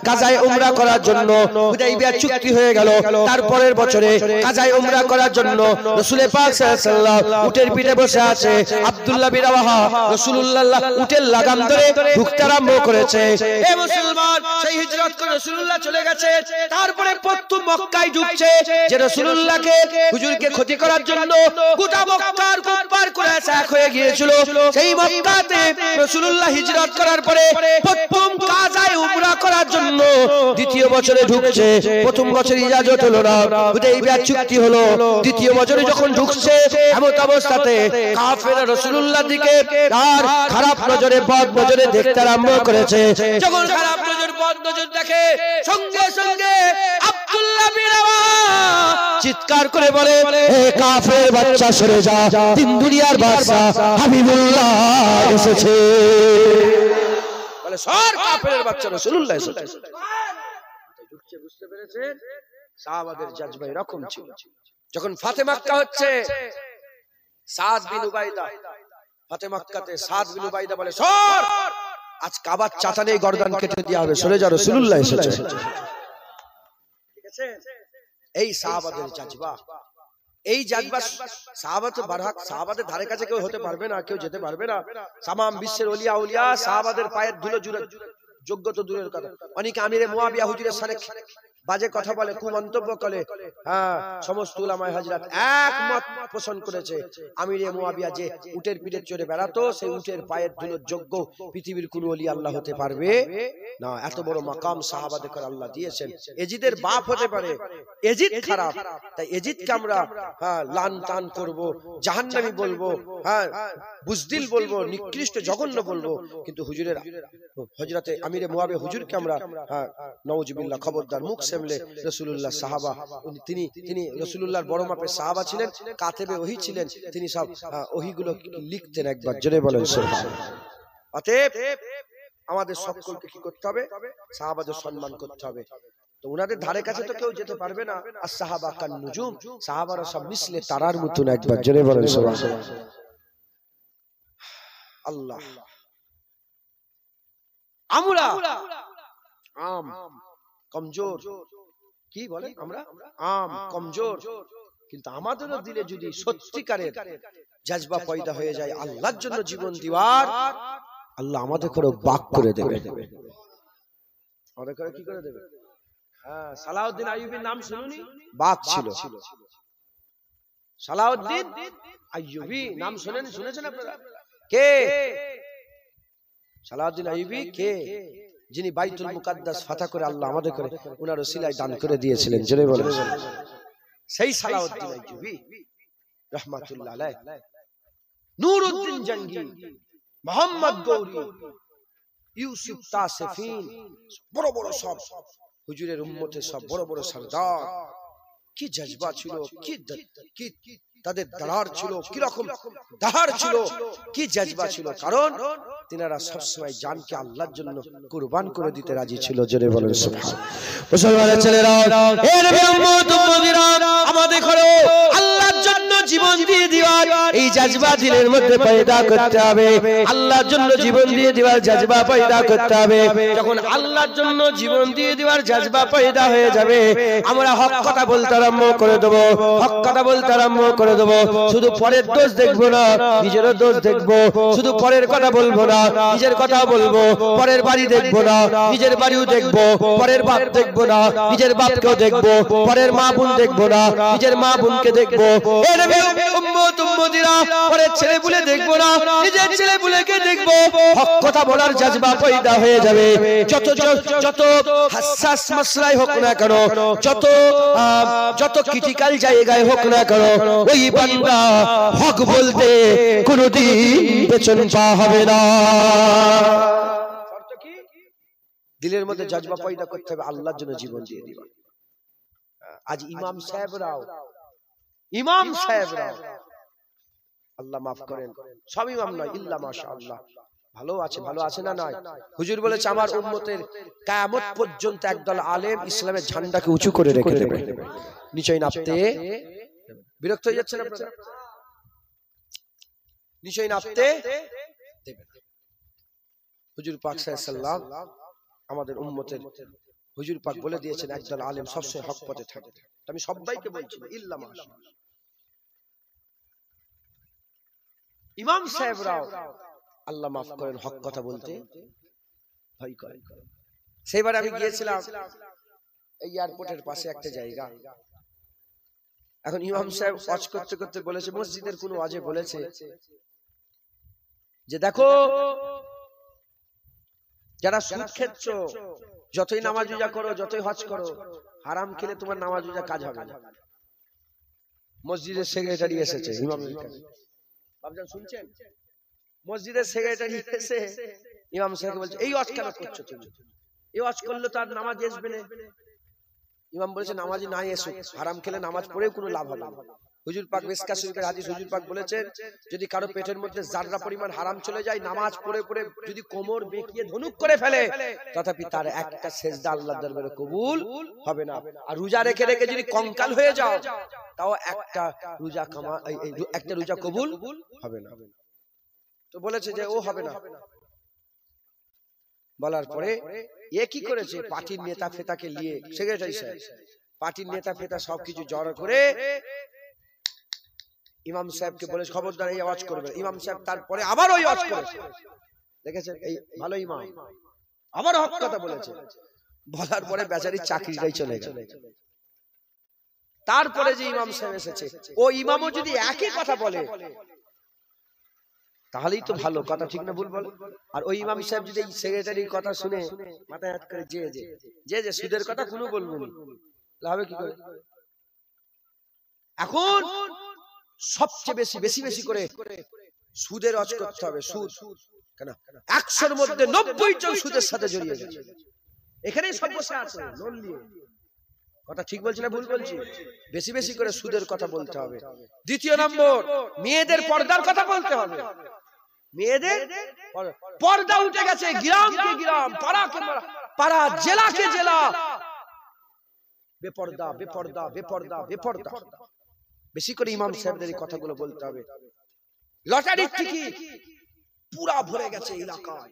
কাজায়ে উমরা করার জন্য হুদাইবিয়া চুক্তি হয়ে গেল, তারপরের বছরে কাজায়ে উমরা করার জন্য রাসূল পাক সাল্লাল্লাহু আলাইহি ওয়াসাল্লাম উটের পিঠে বসে আছে। আব্দুল্লাহ বিন রাওয়াহা রাসূলুল্লাহ উটের লাগাম ধরে ঢুকতে আরম্ভ করেছে। এ মুসলমান, সেই হিজরত করে রাসূলুল্লাহ চলে গেছে, তারপরে প্রথম মক্কায় ঢুকছে, যে রাসূলুল্লাহকে হুজুরকে ক্ষতি করার জন্য গোটা মক্কার কুফার কুরাইশ এক হয়ে গিয়েছিল। সেই মক্কাতে রাসূলুল্লাহ হিজরত করার পরে প্রথম কাজায়ে উমরা করার জন্য দ্বিতীয় বছরে ঢুকছে। প্রথম বছর ইজাজত হলো না, হুদাইবিয়া চুক্তি হলো, দ্বিতীয় বছরে যখন ঢুকছে, এমন অবস্থাতে কাফেররা রাসূলুল্লাহর দিকে আর খারাপ নজরে, বদ নজরে দেখতে আরম্ভ করেছে। যখন খারাপ নজর, বদ নজর দেখে, সঙ্গে সঙ্গে আব্দুল্লাহ বিন রাওয়াহা চিৎকার করে বলে, হে কাফের বাচ্চা, সরে যা, তিন দুনিয়ার বাদশা হাবিবুল্লাহ এসেছে। বলে, সর, কাফেরের বাচ্চা রাসূলুল্লাহ এসেছে। বুঝতে পেরেছে? সাহাবাদের জাজবা এরকম ছিল। যখন ফাতে মক্কা হচ্ছে, সাদ বিন উবাইদা, ফাতে মক্কাতে সাদ বিন উবাইদা বলে, সর, আজ কাবার চাটানেই গর্দান কেটে দেওয়া হবে, সরে যা, রাসূলুল্লাহ এসেছে। ঠিক আছে? এই সাহাবাদের জাজবা, এই জাজবা সাহাবাতে বারহাক, সাহাবাদের ধারে কাছে কেউ হতে পারবে না, কেউ যেতে পারবে না। তামাম বিশ্বের ওলিয়া উলিয়া সাহাবাদের পায়ের ধুলো যোগ্য তো দূরের কথা, অনেকে আমিরে মুয়াবিয়া হুজুরের সানে বাজে কথা বলে, খুব মন্তব্য করে। হ্যাঁ, সমস্ত উলামায়ে হযরত একমত পোষণ করেছে আমিরে মুয়াবিয়া যে উটের পিঠে চড়ে বেড়াতো, সেই উটের পায়ের ধুলোর যোগ্য পৃথিবীর কোন ওলি আল্লাহ হতে পারবে না। এত বড় মাকাম সাহাবাদের করে আল্লাহ দিয়েছেন। এজিদের বাপ হতে পারে, এজিদ খারাপ, তাই এজিদকে আমরা লান টান করব, জাহান্নামী বলবো, বুজদিল বলবো, নিকৃষ্ট জঘন্য বলবো, কিন্তু হুজুরের হযরতে আমিরে মুয়াবিয়া হুজুরকে আমরা নাউজুবিল্লাহ, খবরদার, মুখ সামলে। রাসূলুল্লাহ সাহাবা, তিনি রাসূলুল্লাহর বড় মাপের সাহাবা ছিলেন, কাতেবে ওহী ছিলেন, তিনি সব ওহীগুলো লিখতেন। একবার জোরে বলেন সুবহানাল্লাহ। অতএব আমাদের সকলকে কি করতে হবে? সাহাবাদের সম্মান করতে হবে। তো উনাদের ধারে কাছে তো কেউ যেতে পারবে না। আর সাহাবা কান নুজুম, সাহাবারা সব মিসলে তারার মতন। একবার জোরে বলেন সুবহানাল্লাহ। আল্লাহ, আমরা আম কমজোর, কি বলে আমরা আম কমজোর, কিন্তু আমাদেরও দিলে যদি সত্যিকারের জজবা পয়দা হয়ে যায় আল্লাহর জন্য জীবন দেওয়ার, আল্লাহ আমাদের করে বাক করে দেবে। আমাদের করে কি করে দেবে? সালাউদ্দিন আইয়ুবীর নাম শুনুনি? বাক ছিল সালাউদ্দিন আইয়ুবী, নাম শুনেছেন আপনারা? কে সালাউদ্দিন আইয়ুবী? কে? যিনি বাইতুল মুকাদ্দাস ফাতা করে আল্লাহ আমাদের করে উনার ওসিলায় দান করে দিয়েছিলেন। জোরে বলেন, সেই সালাউদ্দিন আইয়ুবী রাহমাতুল্লাহ আলাইহি। নূরউদ্দিন জঙ্গি, মোহাম্মদ গৌরী, ইউসুফ তাসেফিন, বড় বড় সব হুজুরের উম্মতের সব বড় বড় সরদার, কি জজবা ছিল, কি তাদের দাঁড়ার ছিল, কি রকম দাহার ছিল, কি জজবা ছিল। কারণ তিনারা সবসময় জানকে আল্লাহর জন্য কুরবান করে দিতে রাজি ছিল। জোরে বলেন সুবহানাল্লাহ। মুসলমানের ছেলেরা, এ নবী উম্মত উম্মতিরা, আমাদের করো আল্লাহর জন্য জীবন দিয়ে দিওয়ার এই জজবা দিলের মধ্যে পয়দা করতে হবে। আল্লাহর জন্য জীবন দিয়ে দেওয়ার জজবা পয়দা করতে হবে। যখন আল্লাহর জন্য জীবন দিয়ে দেওয়ার জজবা পয়দা হয়ে যাবে, আমরা হক কথা বলতে আরম্ভ করে দেব, হক কথা বলতে আরম্ভ করে দেব। শুধু পরের দোষ দেখবো না, নিজেরও দোষ দেখবো। শুধু পরের কথা বলবো না, নিজের কথা বলবো। পরের বাড়ি দেখবো না, নিজের বাড়িও দেখবো। পরের বাপ দেখবো না, নিজের বাপকেও দেখবো। পরের মা বোন দেখবো না, নিজের মা বোনকে দেখবো। পরের ছেলে বুলে দেখবো না, নিজের ছেলে বুলেকে দেখবো। হক কথা বলার জজবা পয়দা হয়ে যাবে। যত হাসাস মাসলাই হোক না কেন, যত ক্রিটিক্যাল জায়গায় হোক না কেন, ওই বান্দা হক বলতে কোনদিন পেছন পা হবে না। দিলের মধ্যে জজবা পয়দা করতে হবে, আল্লাহর জন্য জীবন দিয়ে দিবা। আজ ইমাম সাহেবরাও আল্লাহ মাফ করেন, সব ইমাম নয়, ইল্লা মাশাআল্লাহ ভালো আছে না নয়? হুজুর বলেছে আমার উম্মতের কিয়ামত পর্যন্ত একদল আলেম ইসলামের ঝান্ডাকে উঁচু করে রেখে দেবে, নিচে নাপতে। বিরক্ত হয়ে যাচ্ছেন আপনারা? নিচে নাপতে দেবে। হুজুর পাক সাল্লাল্লাহু আলাইহি সাল্লাম আমাদের উম্মতের হুজুর পাক বলে দিয়েছেন একদল আলেম সবসময় হক পথে থাকবে। আমি সবাইকে বলছি ইল্লা মাশাআল্লাহ। ইমাম সাহেবরাও আল্লাহ মাফ করেন হক কথা বলতে ভয় করে। সেইবার আমি গিয়েছিলাম এই এয়ারপোর্টের পাশে একটা জায়গা। এখন ইমাম সাহেব ওয়াজ করতে করতে বলেছে, মসজিদের কোন ওয়াজে বলেছে যে দেখো যারা সুদ খেচ্ছো, যতই নামাজ রোজা করো, যতই হজ করো, হারাম খেলে তোমার নামাজ রোজা কাজ হবে না। মসজিদের সেক্রেটারি এসেছে ইমামের কাছে, বাবজান শুনছেন? মসজিদের সেক্রেটারি এসে ইমাম সাহেবকে বলছে এই ওয়াজ কেন করছো তুমি? এই ওয়াজ করলে তো আর নামাজ আসবে না। ইমাম বলেছে নামাজি নাই এসো, হারাম খেলে নামাজ পড়েও কোনো লাভ হবে না। হুজুর পাক মিসকাত শরীফের হাদিস, হুজুর পাক বলেছেন যদি কারো পেটের মধ্যে জাররা পরিমাণ হারাম চলে যায়, নামাজ পড়ে পড়ে যদি কোমর বেঁকিয়ে ধনুক করে ফেলে, তথাপি তার একটা সেজদা আল্লাহর দরবারে কবুল হবে না। আর রোজা রেখে রেখে যদি কঙ্কাল হয়ে যাও, তাও একটা রোজা কবুল হবে না। তো বলেছে যে ও হবে না। বলার পরে এ কি করেছে, পার্টির নেতা ফেতাকে নিয়ে, সেক্রেটারি সাহেব পার্টির নেতা ফেতা সবকিছু জড়ো করে ইমাম সাহেবকে বলেছে খবরদার এই আওয়াজ করবে। ইমাম সাহেব তারপরে আবার ওই আওয়াজ করেছে। দেখেছেন, এই ভালো ইমাম, আবার হক কথা বলেছে। বলার পরে বেচারির চাকরিটাই চলে গেল। তারপরে যে ইমাম সাহেব এসেছে, ও ইমামও যদি একই কথা বলে তাহলেই তো ভালো কথা, ঠিক না ভুল বল? আর ওই ইমাম সাহেব যদি সেক্রেটারির কথা শুনে মাথায় হাত করে যে সুদের কথা কোনো বলবো না, হবে কি করে? এখন সবচেয়ে বেশি করে সুদের রজ করতে হবে। সুদ কেন 100-র মধ্যে 90 জন সুদের সাথে জড়িয়ে গেছে। এখানেই সব বসে আছে লোন নিয়ে। কথা ঠিক বলছি না ভুল বলছি? বেশি করে সুদের কথা বলতে হবে। দ্বিতীয় নম্বর, মেয়েদের পর্দার কথা বলতে হবে। মেয়েদের পর্দা উঠে গেছে, গ্রামকে গ্রাম, পাড়াকে পাড়া, জেলাকে জেলা বেপর্দা। বেশি করে ইমাম সাহেবদের এই কথাগুলো বলতে হবে। লটারির টিকিট পুরা ভরে গেছে এলাকায়।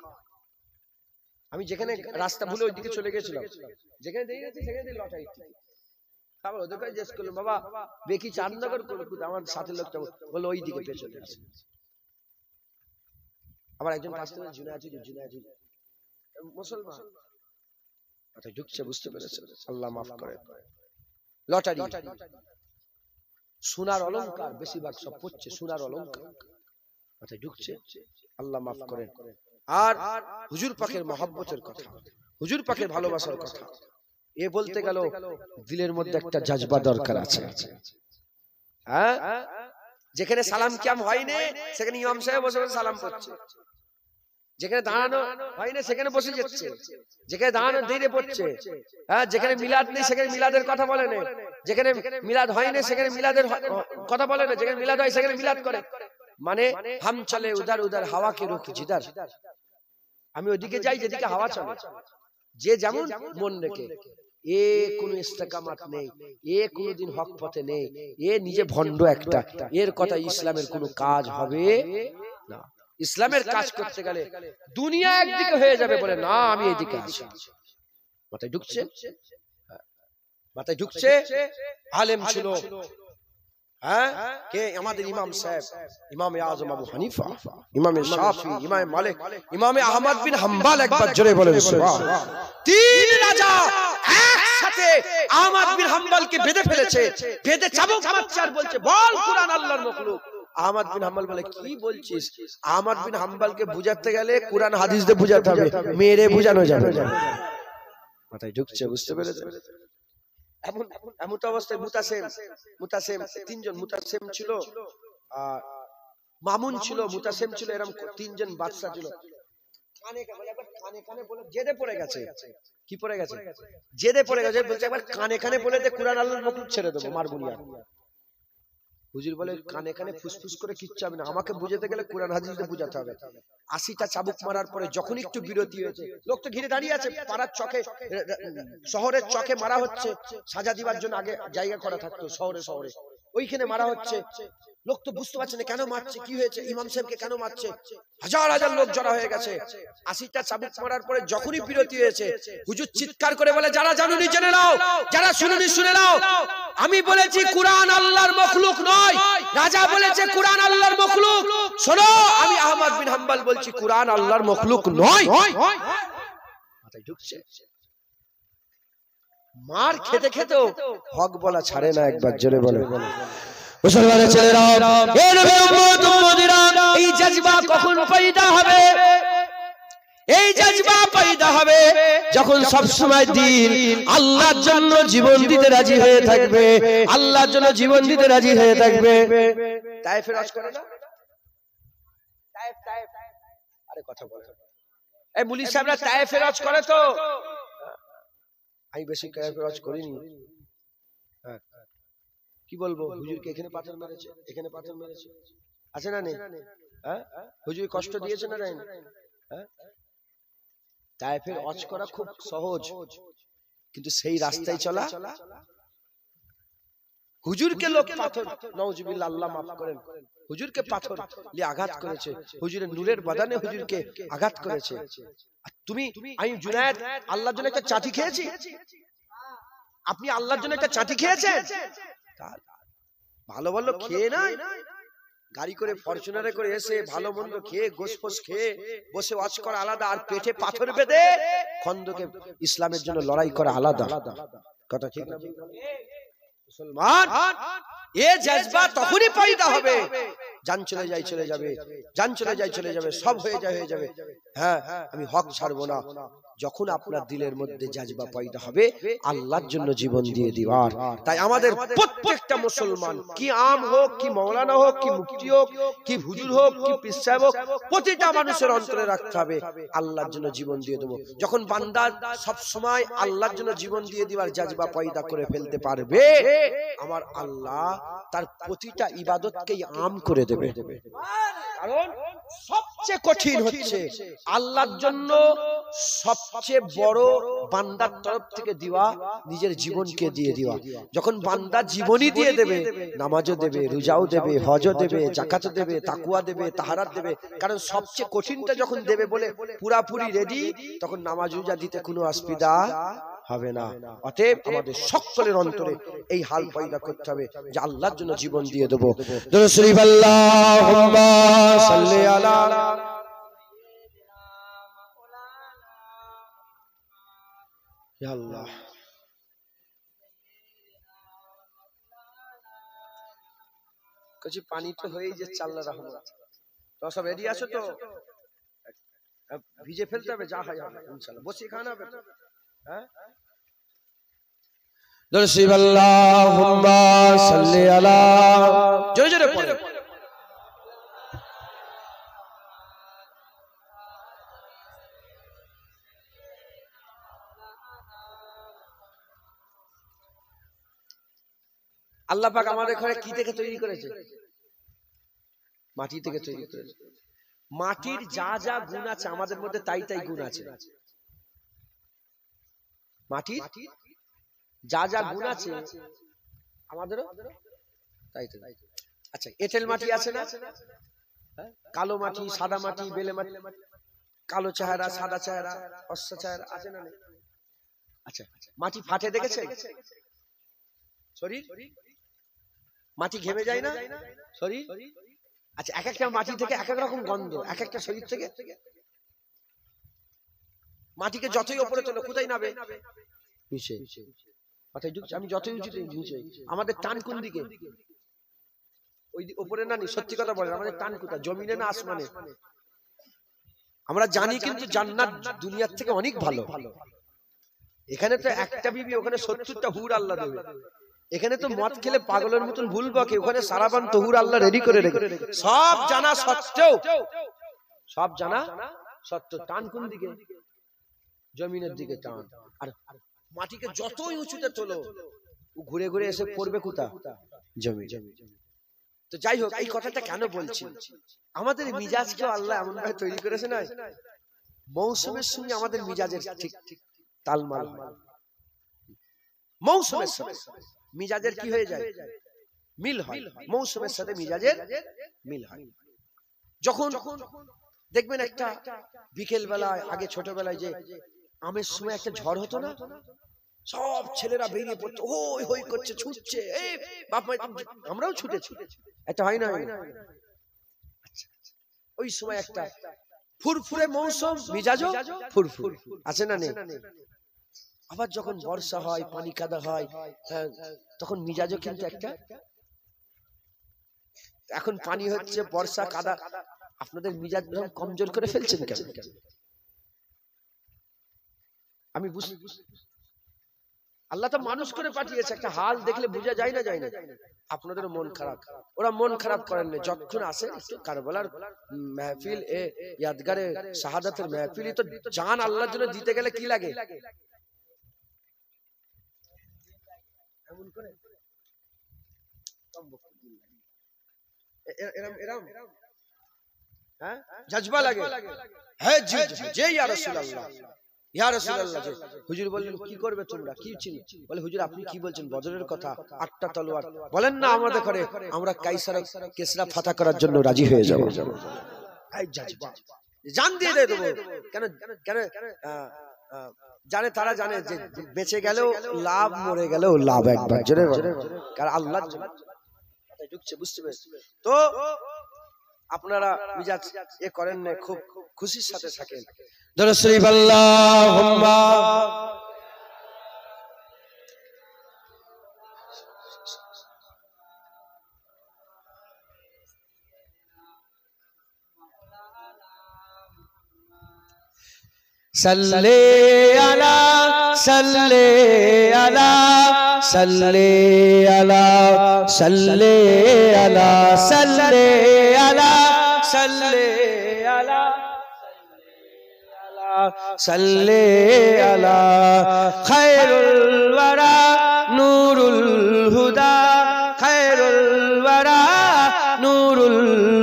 আমি যেখানে রাস্তা ভুলে ওইদিকে চলে গেছিলাম, যেখানে দিয়ে গেছি সেখানে লটারির টিকিট। তারপর ওদের কাছে জিজ্ঞেস করলাম, বাবা বেকি চাঁদনগর করবো? আমার সাথে লোকটা বললো ওই দিকে পেছনে আছে। আবার একজন পাশ থেকে জুনায়েদ মুসলমান মাথায় ঢুকছে, বুঝতে পেরেছে? আল্লাহ মাফ করে। লটারি, সোনার অলংকার বেশিরভাগ সব পড়ছে, সোনার অলংকার মাথায় ঢুকছে, আল্লাহ মাফ করে। আর হুজুর পাকের মহব্বতের কথা, হুজুর পাকের ভালোবাসার কথা এ বলতে গেল দিলের মধ্যে একটা জাজবা দরকার আছে। হ্যাঁ, যেখানে সালাম কিয়াম হয়নি সেখানে ইমাম সাহেব বসে বসে সালাম করছে, যেখানে দাঁড়ানো হয়নি সেখানে বসে যাচ্ছে, যেখানে দাঁড়ানো ধীরে পড়ছে, হ্যাঁ, যেখানে মিলাদ নেই সেখানে মিলাদের কথা বলে না, যেখানে মিলাদ হয়নি সেখানে মিলাদের কথা বলে না, যেখানে মিলাদ হয় সেখানে মিলাদ করে। মানে হাম চলে উদার উদার হাওয়া কে রুখ জিদার, আমি ওইদিকে যাই যেদিকে হাওয়া চলে। যে যেমন মন রেখে, এ কোন ইস্তেকামাত নেই, এ কোনদিন হক পথে নেই, এ নিজে ভণ্ড একটা, এর কথা ইসলামের কোনো কাজ হবে না। ইসলামের কাজ করতে গেলে দুনিয়া একদিকে হয়ে যাবে বলে না, আমি এইদিকে আসি। মাথায় ঢুকছে, মাথায় ঢুকছে। আলেম ছিল, হ্যাঁ, কে? আমাদের ইমাম সাহেব, ইমামে আজম আবু হানিফা, ইমামে শাফি, ইমামে মালিক, ইমামে আহমদ বিন হাম্বল। একবার জোরে বলেন সুবহানাল্লাহ। তিন রাজা একসাথে আহমদ বিন হাম্বলকে বেঁধে ফেলেছে, বেঁধে চাবুক মারছে আর বলছে, বল কুরআন আল্লাহর মাখলুক। আহমদ বিন হাম্বল বলে, কি বলছিস? আহমদ বিন হাম্বলকে বুঝাতে গেলে কোরআন হাদিস দিয়ে বুঝাতে হবে, মেরে বুঝানো যাবে না। মাথায় ঢুকছে, বুঝতে পেরেছে? এমন অবস্থায় মুতাসেম তিনজন, মুতাসেম ছিল, মামুন ছিল, মুতাসেম ছিল, এরকম তিনজন বাদশা ছিল। কানে বলে জেদে পড়ে গেছে। কি পড়ে গেছে? জেদে পড়ে গেছে, বলছে একবার কানে বলে দে, কুরআন আল্লাহর মাখলুক ছেড়ে দেবো, মারবো না। হুজুর বলে, কানে ফুসফুস করে কিচ্ছু হবে না, আমাকে বুঝাতে গেলে কোরআন হাদিস দিয়ে বুঝাতে হবে। 80টা চাবুক মারার পরে যখন একটু বিরতি হয়েছে, লোক তো ঘিরে দাঁড়িয়ে আছে, পাড়ার চকে, শহরের চকে মারা হচ্ছে, সাজা দিবার জন্য আগে জায়গা করা থাকতো শহরে, ওইখানে মারা হচ্ছে। লোক তো বুঝতে পারছে না কেন মারছে, কি হয়েছে, ইমাম সাহেবকে কেন মারছে। হাজার হাজার লোক জড়া হয়ে গেছে। 80টা চাবুক মারার পরে যখনই বিরতি হয়েছে, হুজুর চিৎকার করে বলে, যারা জানুনি জেনে নাও, যারা শুনুনি শুনে নাও, আমি বলেছি কোরআন আল্লাহর মাখলুক নয়। রাজা বলেছে কোরআন আল্লাহর মাখলুক। শোনো, আমি আহমদ বিন হাম্বল বলছি কোরআন আল্লাহর মাখলুক নয়। মাথায় ঢুকছে। মার খেতে খেতেও হক বলা ছাড়ে না। একবার জোরে বলে মুসলমানের ছেলেরা, এ নবীর উম্মত উম্মতিরা, এই জজবা কখন পয়দা হবে? এই জজবা পয়দা হবে যখন সব সময় দিন আল্লাহর জন্য জীবন দিতে রাজি হয়ে থাকবে, আল্লাহর জন্য জীবন দিতে রাজি হয়ে থাকবে। তায়েফের হজ করে না? তায়েফ, আরে কথা বলে, এই মুলি সাহেবরা তায়েফের হজ করে তো? আমি বেশি তায়েফের হজ করিনি। হ্যাঁ, কি বলবো, হুজুরকে এখানে পাথর মেরেছে, এখানে পাথর মেরেছে, আছে না নেই? হ্যাঁ, হুজুর কষ্ট দিয়েছে না দেয়নি? হ্যাঁ, তায়েফের হজ করা খুব সহজ, কিন্তু সেই রাস্তায় চলা। হুজুরকে লোক পাথর, নাউজুবিল্লাহ, আল্লাহ মাফ করেন, হুজুরকে পাথর দিয়ে আঘাত করেছে, হুজুরের নূরের বাদানে হুজুরকে আঘাত করেছে। তুমি, আমি জুনায়েদ আল্লাহর জন্য একটা চাটি খেয়েছি? আপনি আল্লাহর জন্য একটা চাটি খেয়েছেন? ভালো ভালো খেয়ে নাই, গাড়ি করে ফরচুনারে করে এসে ভালো মন্দ খেয়ে গোশ ফোস খেয়ে বসে ওয়াজ করা আলাদা, আর পেটে পাথর বেঁধে খন্দকে ইসলামের জন্য লড়াই করা আলাদা। কথা ঠিক না মুসলমান? এ জজবা তখনই পয়দা হবে, জান চলে যায় চলে যাবে, জান চলে যায় চলে যাবে, সব হয়ে যায় হয়ে যাবে, হ্যাঁ আমি হক ছাড়বো না। যখন আপনার দিলের মধ্যে জজবা পয়দা হবে আল্লাহর জন্য জীবন দিয়ে দিবার। তাই আমাদের প্রত্যেকটা মুসলমান, কি আম হোক, কি মাওলানা হোক, কি মুফতি হোক, কি হুজুর হোক, কি পীর সাহেব হোক, প্রতিটা মানুষের অন্তরে রাখতে হবে আল্লাহর জন্য জীবন দিয়ে দেবো। যখন বান্দা সব সময় আল্লাহর জন্য জীবন দিয়ে দিবার জজবা পয়দা করে ফেলতে পারবে, আমার আল্লাহ তার প্রতিটা ইবাদতকেই আম করে দেবে। কারণ সবচেয়ে কঠিন হচ্ছে আল্লাহর জন্য সবচেয়ে বড় বান্দার তরফ থেকে দেওয়া নিজের জীবনকে দিয়ে দেওয়া। যখন বান্দা জীবনই দিয়ে দেবে, নামাজও দেবে, রোজাও দেবে, হজও দেবে, যাকাতও দেবে, তাকওয়া দেবে, তাহারাত দেবে, কারণ সবচেয়ে কঠিনটা যখন দেবে বলে পুরাপুরি রেডি, তখন নামাজ রোজা দিতে কোনো অসুবিধা হবে না। অতএব আমাদের সকলের অন্তরে এই হাল পয়দা করতে হবে যে আল্লাহর জন্য জীবন দিয়ে দেবো। দুরূদ শরীফ আল্লাহুম্মা সাল্লি আলা ইয়া আল্লাহ। কিছু পানি তো হয়েই যাচ্ছে আল্লাহর রহমত। তো সব রেডি আছো তো? ভিজে ফেলতে হবে, যা হয় হবে ইনশাআল্লাহ। বসে খানা হবে তো? হ্যাঁ, দুরূদ শরীফ আল্লাহুম্মা সাল্লি আলা, জোরে জোরে পড়ে। আল্লাহ পাক আমাদের ঘরে কি থেকে তৈরি করেছে? মাটি থেকে তৈরি করেছে। মাটির যা যা গুণ আছে আমাদের মধ্যে তাই তাই গুণ আছে। মাটির যা যা গুণ আছে আমাদেরও তাই তাই। আচ্ছা, এঁটেল মাটি আছে না? কালো মাটি, সাদা মাটি, বেলে মাটি, কালো চেহারা, সাদা চেহারা, অশ্ব চেহারা আছে না? আচ্ছা, মাটি ফাটে দেখেছেন? শরীর মাটি ঘেমে যায় না শরীর? আচ্ছা, এক একটা মাটি থেকে এক এক রকম গন্ধ, এক একটা শরীর থেকে। মাটিকে যতই উপরে তোলো কোথায় নাবে? নিচে। আমি যতই উঁচুতে নিচে। আমাদের টান কোন দিকে? ওই উপরে না, সত্যি কথা বলেন, আমাদের টান কোথায়? জমিনে না আসমানে? আমরা জানি কিন্তু জান্নাত দুনিয়ার থেকে অনেক ভালো। এখানে তো একটা বিবি, ওখানে 70টা হুর আল্লাহ দেবে। এখানে তো মদ খেলে পাগলের মতন ভুল বকে, ওখানে সারাবান তহুর আল্লাহ রেডি করে রেখে। সব জানা সত্ত্বেও, সব জানা সত্ত্বেও টান কোন দিকে? জমিনের দিকে টান। আর মাটিকে যতই উঁচুতে তোলো ও ঘুরে ঘুরে এসে পড়বে কোথায়? জমি। তো যাই হোক, এই কথাটা কেন বলছি? আমাদের মিজাজকে আল্লাহ এমন ভাবে তৈরি করেছে না, মৌসুমের সঙ্গে আমাদের মিজাজের ঠিক তালমাল হয়। মৌসুমের সাথে মিজাজের কি হয়ে যায়? মিল হয়। মৌসুমের সাথে মিজাজের মিল হয়। যখন দেখবেন একটা বিকেল বেলায়, আগে ছোটবেলায় যে আমের সময় একটা ঝড় হতো না, সব ছেলেরা বেরিয়ে পড়তো, হই হই করছে, ছুটছে, বাপ মা, আমরাও ছুটেছি, এটা হয় না? ওই সময় একটা ফুরফুরে মৌসুম, মিজাজও ফুরফুর আছে না নেই? আবার যখন বর্ষা হয়, পানি কাদা হয়, তখন মিজাজও কিন্তু একটা। এখন পানি হচ্ছে, বর্ষা, কাদা, আপনাদের মিজাজ কমজোর করে ফেলছেন কেন? আমি বুঝি আল্লাহ তো মানুষ করে পাঠিয়েছে, একটা হাল দেখলে বোঝা যায় না? যায় না? আপনাদের মন খারাপ, ওরা মন খারাপ করেন না। যখন আসে একটু কারবালার মেহফিল, ইয়াদগারে শাহাদাতের মেহফিলই তো জান আল্লাহর জন্য দিতে গেলে কি লাগে? এমন করে এরম হ্যাঁ জজবা লাগে। হ্যাঁ জি জি ইয়া রাসূলুল্লাহ, ইয়া রাসূলুল্লাহ। হুজুর বললেন কি করবে তোমরা? কি চিনি? বলে হুজুর আপনি কি বলছেন? বদরের কথা, 8টা তলোয়ার। বলেন না আমাদের করে আমরা কাইসার কেসরা ফাতা করার জন্য রাজি হয়ে যাব। এই জজবা জান দিয়ে দেব। কেন কেন জানে, তারা জানে যে বেঁচে গেলেও লাভ, মরে গেলেও লাভ। একবার জোরে কারণ আল্লাহ ঢুকছে, বুঝতে পেরেছি তো? আপনারা মিজাজ এ করেন না, খুব খুশির সাথে থাকেন। দরুদ শরীফ আল্লাহুম্মা सल्ले अला सल्ले अला सल्ले अला सल्ले अला सल्ले अला सल्ले अला सल्ले अला खैरुल वरा नूरुल हुदा खैरुल वरा नूरुल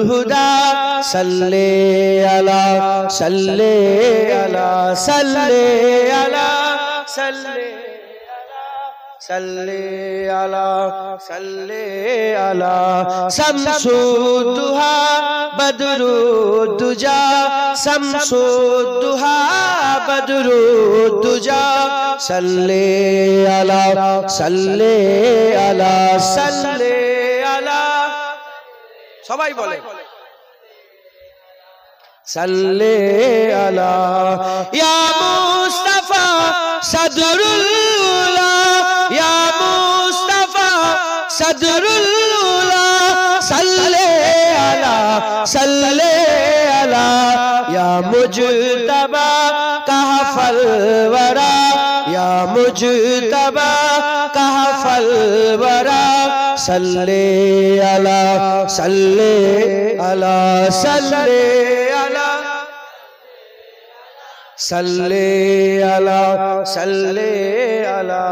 हुदा सल्ले अला सल्ले अला सल्ले अला सल्ले सल्ले अला सल्ले अला शम्सुद्दुहा बदरुद्दुजा शम्सुद्दुहा बदरुद्दुजा सल्ले अला सल्ले अला सल्ले अला সবাই বলে सल्ले अला या मुस्तफा सदरुल्ला या मुस्तफा सदरुल्ला सल्ले अला या मुजतबा कहफल वरा या मुजतबा कहफल वरा सल्ले अला सल्ले अला सल्ले अला सल्ले अला सल्ले अला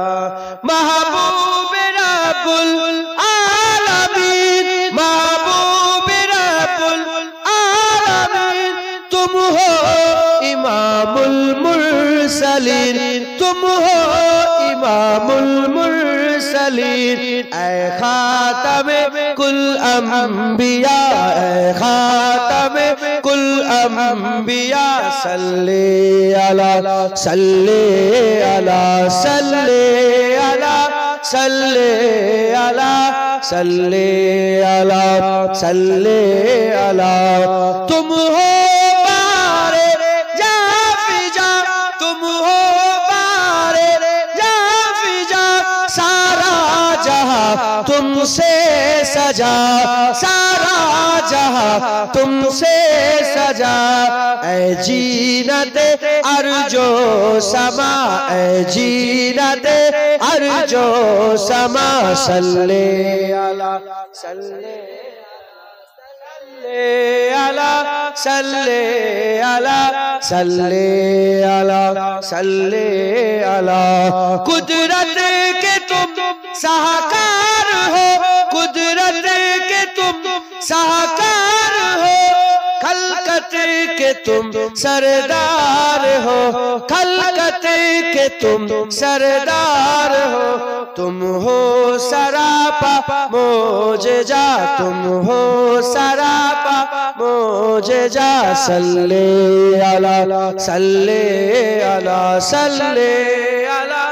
महबूब रब्बुल आलमीन महबूब रब्बुल आलमीन तुम हो इमामुल मुरसलीन तुम हो इमामुल मुरसलीन ऐ खातमे कुल अंबिया ऐ खातमे कुल अंबिया सल्ले अला सल्ले अला सल्ले अला सल्ले अला सल्ले अला सल्ले अला तुम हो बारे जाफिजा तुम हो बारे जाफिजा सारा जहां तुमसे सजा सारा जहां तुमसे सजा ऐ जीनते अर्जो समा ऐ जीनते अर्जो समा सल्ले अला सल्ले अला सल्ले अला सल्ले अला सल्ले अला कुदरत के तुम साकार हो कुदरत के तुम साकार हो खलकत के तुम सरदार हो खलकत के तुम सरदार हो तुम हो सरापा मोजेजा तुम हो सरापा मोजेजा सल्ले अला सल्ले अला सल्ले अला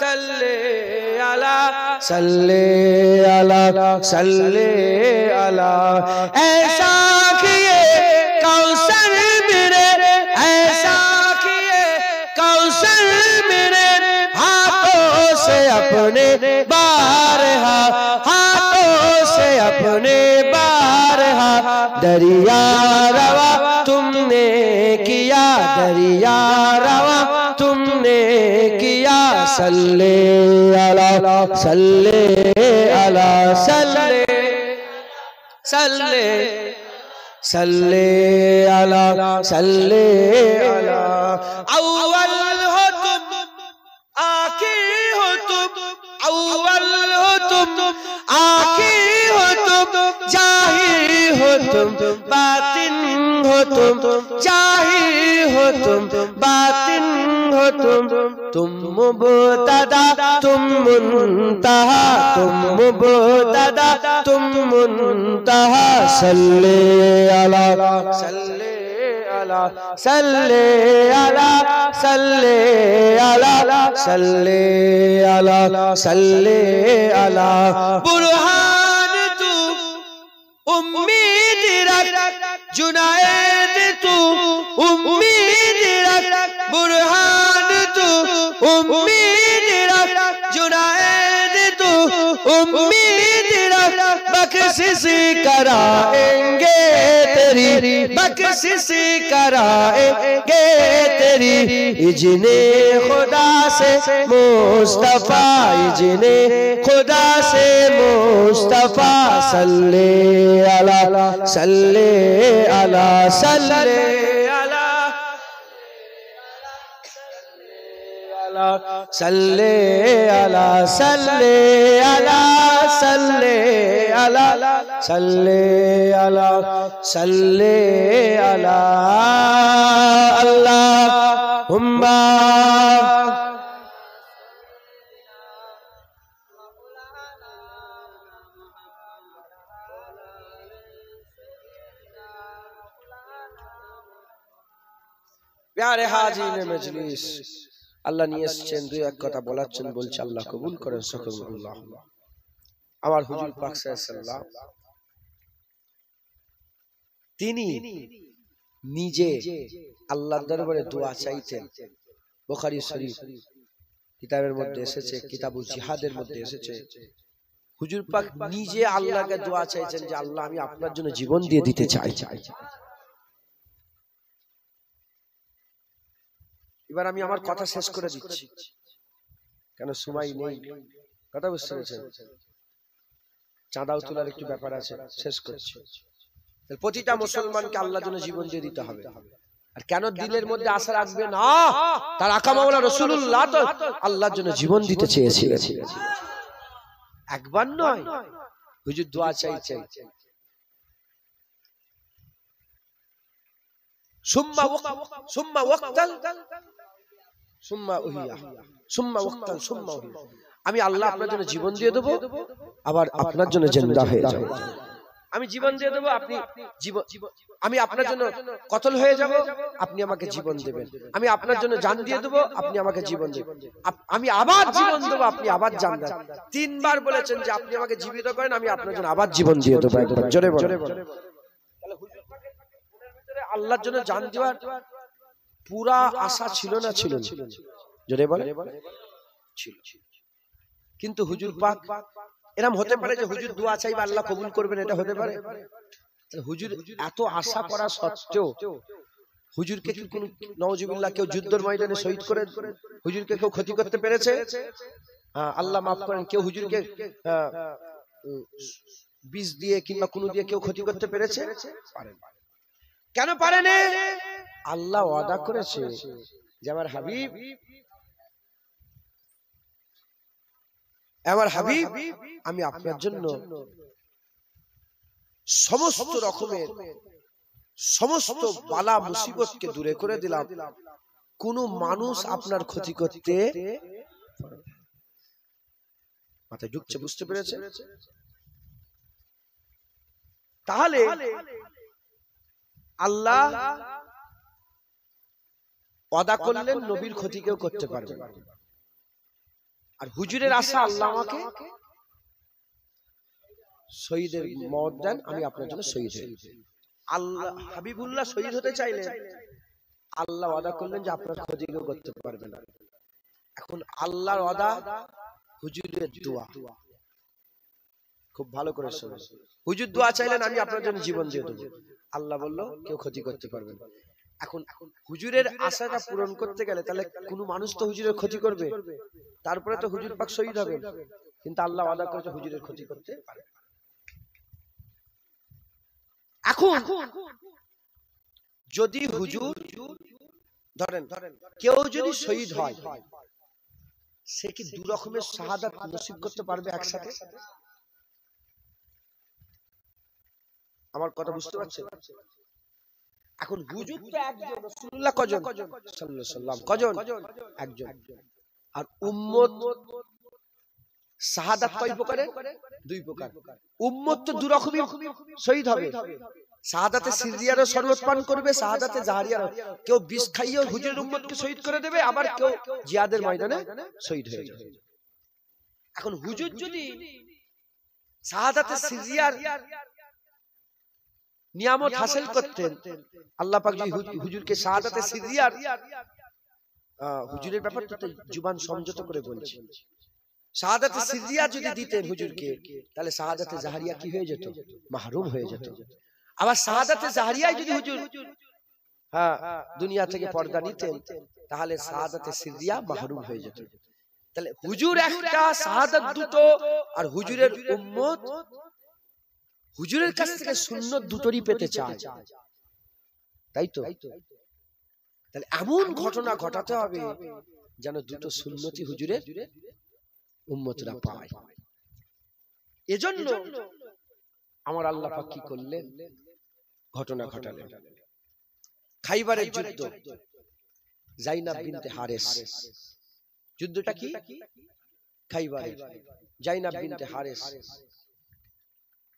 सल्ले अला सल्ले अला सल्ले अला ऐसा किए कौसर मेरे ऐसा किए कौसर मेरे हाथों से अपने बारहा हाथों से अपने बारहा दरिया रवा तुमने किया दरिया रवा तुमने किया सल्ले अला सल्ले अला सल्ले सल्ले सल्ले अला सल्ले अला अव्वल हो तुम आखिर हो तुम अव्वल हो तुम आखिर हो तुम जाहिर हो तुम बातिन हो तुम जाहिर हो तुम बातिन हो तुम मुबतदा तुम मुंतहा तुम मुबतदा तुम मुंतहा सल्ले अला सल्ले अला सल्ले अला सल्ले अला सल्ले अला सल्ले अला बुरहान तू उम्मीद रख जुनायद तू उम्मीद रख, बुरहान तू उम्मीद रख, जुनायद तू उम्मीद रख, बख्शिश कराएंगे तेरी, बख्शिश कराएंगे तेरी, इज़्ने खुदा से मुस्तफा, इज़्ने खुदा से मुस्तफा, सल्ले अला सल्ले अला सल्ले अला सल्ले अला सल्ले अला सल्ले अला सल्ले अला सल्ले अला अल्लाहुम्मा प्यारे हाजिर मजलिस, আল্লাহ নিয়ে এসেছেন, দুই এক কথা বলাচ্ছেন, বলছে আল্লাহ কবুল করেন সকল। আল্লাহ আমার হুজুর পাক সাল্লাল্লাহু আলাইহি ওয়াসাল্লাম তিনি নিজে আল্লাহর দরবারে দোয়া চাইতেন। বুখারী শরীফ কিতাবের মধ্যে এসেছে, কিতাবুল জিহাদের মধ্যে এসেছে, হুজুর পাক নিজে আল্লাহকে দোয়া চাইছেন যে আল্লাহ আমি আপনার জন্য জীবন দিয়ে দিতে চাই। এবার আমি আমার কথা শেষ করে দিচ্ছি, কেন সময় নেই, কথা বুঝতে পেরেছেন? চাঁদাও তোলার একটু ব্যাপার আছে, শেষ করছি। প্রতিটা মুসলমানকে আল্লাহর জন্য জীবন দিয়ে দিতে হবে। আর কেন দিলের মধ্যে আশা রাখবে না? তার আকা মাওলানা রাসূলুল্লাহ তো আল্লাহর জন্য জীবন দিতে চেয়েছিলেন, একবার নয়। হুজুর দোয়া চাইছেন, সুম্মা ওয়াক্তাল সুম্মা উহিয়া, সুম্মা ওয়াক্তাল সুম্মা উহিয়া, আমি আল্লাহ আপনার জন্য জীবন দিয়ে দেব, আবার আপনার জন্য জিন্দা হয়ে যাব। আমি জীবন দিয়ে দেব, আপনি জীবন, আমি আপনার জন্য কতল হয়ে যাব, আপনি আমাকে জীবন দেবেন। আমি আপনার জন্য জান দিয়ে দেব, আপনি আমাকে জীবন দেবেন। আমি আবার জীবন দেব, আপনি আবার জান দেন। তিনবার বলেছেন যে আপনি আমাকে জীবিত করেন, আমি আপনার জন্য আবার জীবন দিয়ে দেব। একবার জোরে বলেন। তাহলে হুজুর পাকের মনের ভিতরে আল্লাহর জন্য জান দেওয়ার পুরা আশা ছিল না? ছিল। জোরে বলেন। ছিল। কিন্তু হুজুর পাক এরকম হতে পারে যে হুজুর দোয়া চাইবে আল্লাহ কবুল করবেন, এটা হতে পারে? হুজুর এত আশা করা সত্ত্বেও হুজুরকে কি কোন নাউজুবিল্লাহ কেউ যুদ্ধের ময়দানে শহীদ করে হুজুরকে কেউ ক্ষতি করতে পেরেছে? আল্লাহ মাফ করেন, কেউ হুজুরকে বিষ দিয়ে কিংবা কোনো দিয়ে কেউ ক্ষতি করতে পেরেছে? পারেন। কেন পারেনি? আল্লাহ ওয়াদা করেছে যে আমার হাবিব, আমার হাবিব আমি আপনার জন্য সমস্ত রকমের সমস্ত বালা মুসিবতকে দূরে করে দিলাম, কোন মানুষ আপনার ক্ষতি করতে মাথায় ঢুকছে, বুঝতে পেরেছে? তাহলে আল্লাহ ওয়াদা করলেন নবীর ক্ষতি কেউ করতে পারবে না। আর হুজুরের আশা আল্লাহ আমাকে শহীদের মওত দেন, আমি আপনার জন্য শহীদ হই। আল্লাহ হাবিবুল্লাহ শহীদ হতে চাইলেন, আল্লাহ ওয়াদা করলেন যে আপনার ক্ষতি কেউ করতে পারবে না। এখন আল্লাহর ওয়াদা, হুজুরের দোয়া, খুব ভালো করে শুনুন। হুজুর দোয়া চাইলেন আমি আপনার জন্য জীবন দিয়ে দেব, আল্লাহ বলল কেউ ক্ষতি করতে পারবে না। এখন হুজুরের আশাটা পূরণ করতে গেলে তাহলে কোন মানুষ তো হুজুরের ক্ষতি করবে, তারপরে তো হুজুর পাক শহীদ হবে। কিন্তু আল্লাহ ওয়াদা করেছে হুজুরের ক্ষতি করতে পারে। এখন যদি হুজুর ধরেন কেউ যদি শহীদ হয়, সে কি দু রকমের শাহাদাত নসিব করতে পারবে একসাথে? আমার কথা বুঝতে পারছেন? এখন হুজুর তো একজন, রাসূলুল্লাহ কজন? সাল্লাল্লাহু আলাইহি ওয়াসাল্লাম কজন? একজন। আর উম্মত শাহাদাত কয় প্রকারের? দুই প্রকার। উম্মত তো দু রকমই শহীদ হবে। শাহাদাতে সিররিয়ারও শরবত পান করবে, শাহাদাতে জাহরিয়ারও। কেউ বিষ খাইয়েও হুজুরের উম্মতকে শহীদ করে দেবে, আবার কেউ জিহাদের ময়দানে শহীদ হয়ে যাবে। এখন হুজুর যদি শাহাদাতে সিররিয়ার নিয়ামত হাসিল করতেন। আল্লাহ পাক যদি হুজুরকে শাহাদাতে সিররিয়ার, হুজুরের ব্যাপারটা তো জুবান সংযত করে বলছি, শাহাদাতে সিররিয়া যদি দিতেন হুজুরকে, তাহলে শাহাদাতে জাহরিয়া কি হয়ে যেত? মাহরুম হয়ে যেত। আবার শাহাদাতে জাহরিয়ায় যদি হুজুর দুনিয়া থেকে পর্দা নিতেন, তাহলে শাহাদাতে সিররিয়া মাহরুম হয়ে যেত। তাহলে হুজুর একটা, শাহাদাত দুটো, আর হুজুরের উম্মত হুজুরের কাছ থেকে সুন্নত দুটোরই পেতে চায়, তাই তো? তাহলে এমন ঘটনা ঘটাতে হবে যেন দুটো সুন্নতি হুজুরের উম্মতরা পায়। এজন্য আমার আল্লাহ পাক কি করলেন? ঘটনা ঘটালেন। খাইবারের যুদ্ধ, জাইনাব বিনতে হারেস। যুদ্ধটা কি? খাইবারের। জাইনাব বিনতে হারেস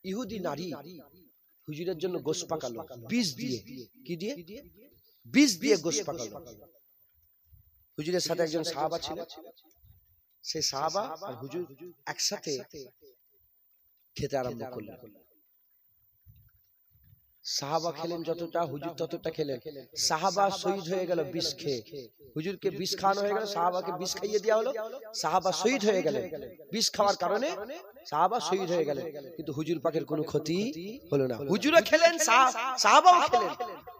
ইহুদি নারী হুজুরের জন্য গোশত পাকালো, বিষ দিয়ে। কি দিয়ে? বিষ দিয়ে গোশত পাকালো। হুজুরের সাথে একজন সাহাবা ছিলেন, সেই সাহাবা আর হুজুর একসাথে খেতে আরম্ভ করলেন। সাহাবা খেলেন যতটা, হুজুর ততটা খেলেন। সাহাবা শহীদ হয়ে গেল বিষ খেয়ে। হুজুরকে বিষ খাওয়ানো হয়ে গেল, সাহাবাকে বিষ খাইয়ে দেওয়া হলো, সাহাবা শহীদ হয়ে গেলেন। বিষ খাওয়ার কারণে সাহাবা শহীদ হয়ে গেলেন, কিন্তু হুজুর পাকের কোনো ক্ষতি হলো না। হুজুরও খেলেন, সাহাবাও খেলেন।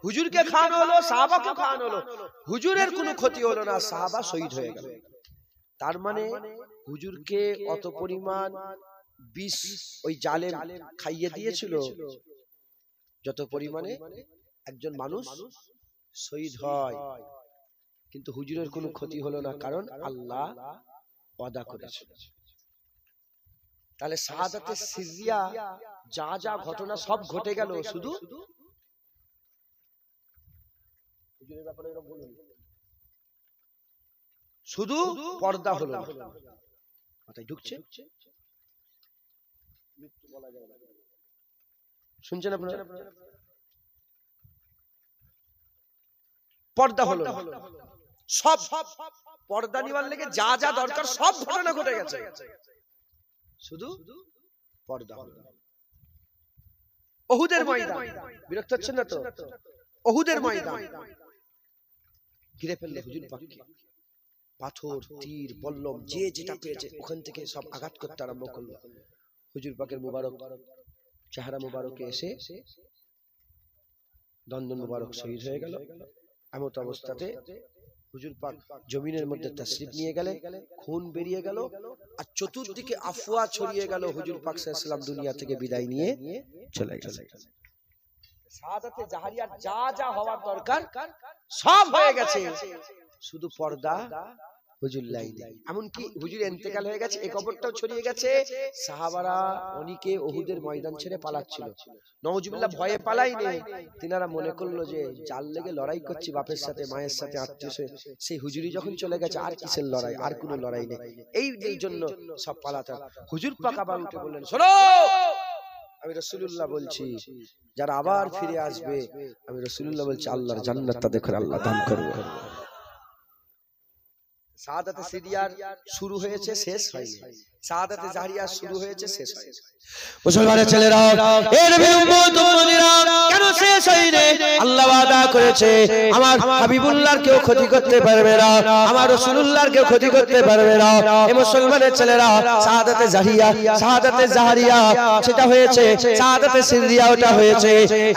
হুজুরকে খাওয়ানো হলো, সাহাবাকে খাওয়ানো হলো, হুজুরের কোনো ক্ষতি হলো না, সাহাবা শহীদ হয়ে গেল। তার মানে হুজুরকে অত পরিমাণ বিষ ওই জালেম খাইয়ে দিয়েছিল, যত পরিমাণে একজন মানুষ শহীদ হয়, কিন্তু হুজুরের কোনো ক্ষতি হলো না, কারণ আল্লাহ ওয়াদা করেছে। তাহলে শাহাদাতে সিররিয়া যা যা ঘটনা সব ঘটে গেল, শুধু হুজুরের ব্যাপারে এরকম বলুন, শুধু পর্দা হলো না। মাথায় ঢুকছে? শুনছেন আপনারা? পর্দা হলো না, সব পর্দা নিবার লেগে যা যা দরকার সব ঘটনা ঘটে গেছে, শুধু পর্দা হলো না। উহুদের ময়দান, বিরক্ত হচ্ছেন না তো? উহুদের ময়দান ঘিরে ফেললো হুজুর পাককে, পাথর, তীর, বল্লম, যে যেটা পেয়েছে ওখান থেকে সব আঘাত করতে আরম্ভ করলো। হুজুর পাকের মুবারক চেহারা মুবারকে এসে দন্দন মুবারক শহীদ হয়ে গেল। এমত অবস্থাতে হুজুর পাক জমিনের মধ্যে তাশরিফ নিয়ে গেলেন, খুন বেরিয়ে গেল, আর চতুর্দিকে আফওয়া ছড়িয়ে গেল। হুজুর পাক সাল্লাল্লাহু আলাইহি ওয়াসাল্লাম দুনিয়া থেকে বিদায় নিয়ে চলে গেলেন। শাহাদাতে জাহরিয়ার যা যা হওয়ার দরকার সব হয়ে গেছে, শুধু পর্দা হুজুর লাইনে। এমনকি হুজুর ইন্তেকাল হয়ে গেছে, এই খবরটাও ছড়িয়ে গেছে। সাহাবারা অনেকে উহুদের ময়দান ছেড়ে পালাচ্ছিল, নওজুবিল্লাহ ভয়ে পালাইনি। তিনারা মনে করলো যে জাল লেগে লড়াই করছি বাপের সাথে, মায়ের সাথে, আত্মীয়, সেই হুজুরি যখন চলে গেছে আর কিসের লড়াই, আর কোনো লড়াই নেই। এই জন্য সব পালাতে। হুজুর পাক আবার উঠে বললেন, শোনো, আমি রাসূলুল্লাহ বলছি, যারা আবার ফিরে আসবে, আমি রাসূলুল্লাহ বলছি, আল্লাহর জান্নাত তাদের করে আল্লাহ দান করবে। শাহাদাতে সিররিয়ার শুরু হয়েছে, শেষ হয়নি। শাহাদাতে জাহরিয়া শুরু হয়েছে, শেষ হয়েছে। মুসলমানের ছেলেরা, এর নবী উম্মত উম্মতিরা কেন শেষ হয়নি? আল্লাহ ওয়াদা করেছে, আমার হাবিবুল্লাহর কেউ ক্ষতি করতে পারবে না, আমার রাসূলুল্লাহর কেউ ক্ষতি করতে পারবে না। এই মুসলমানের ছেলেরা, শাহাদাতে জাহরিয়া, শাহাদাতে জাহরিয়া সেটা হয়েছে, শাহাদাতে সিররিয়া ওটা হয়েছে।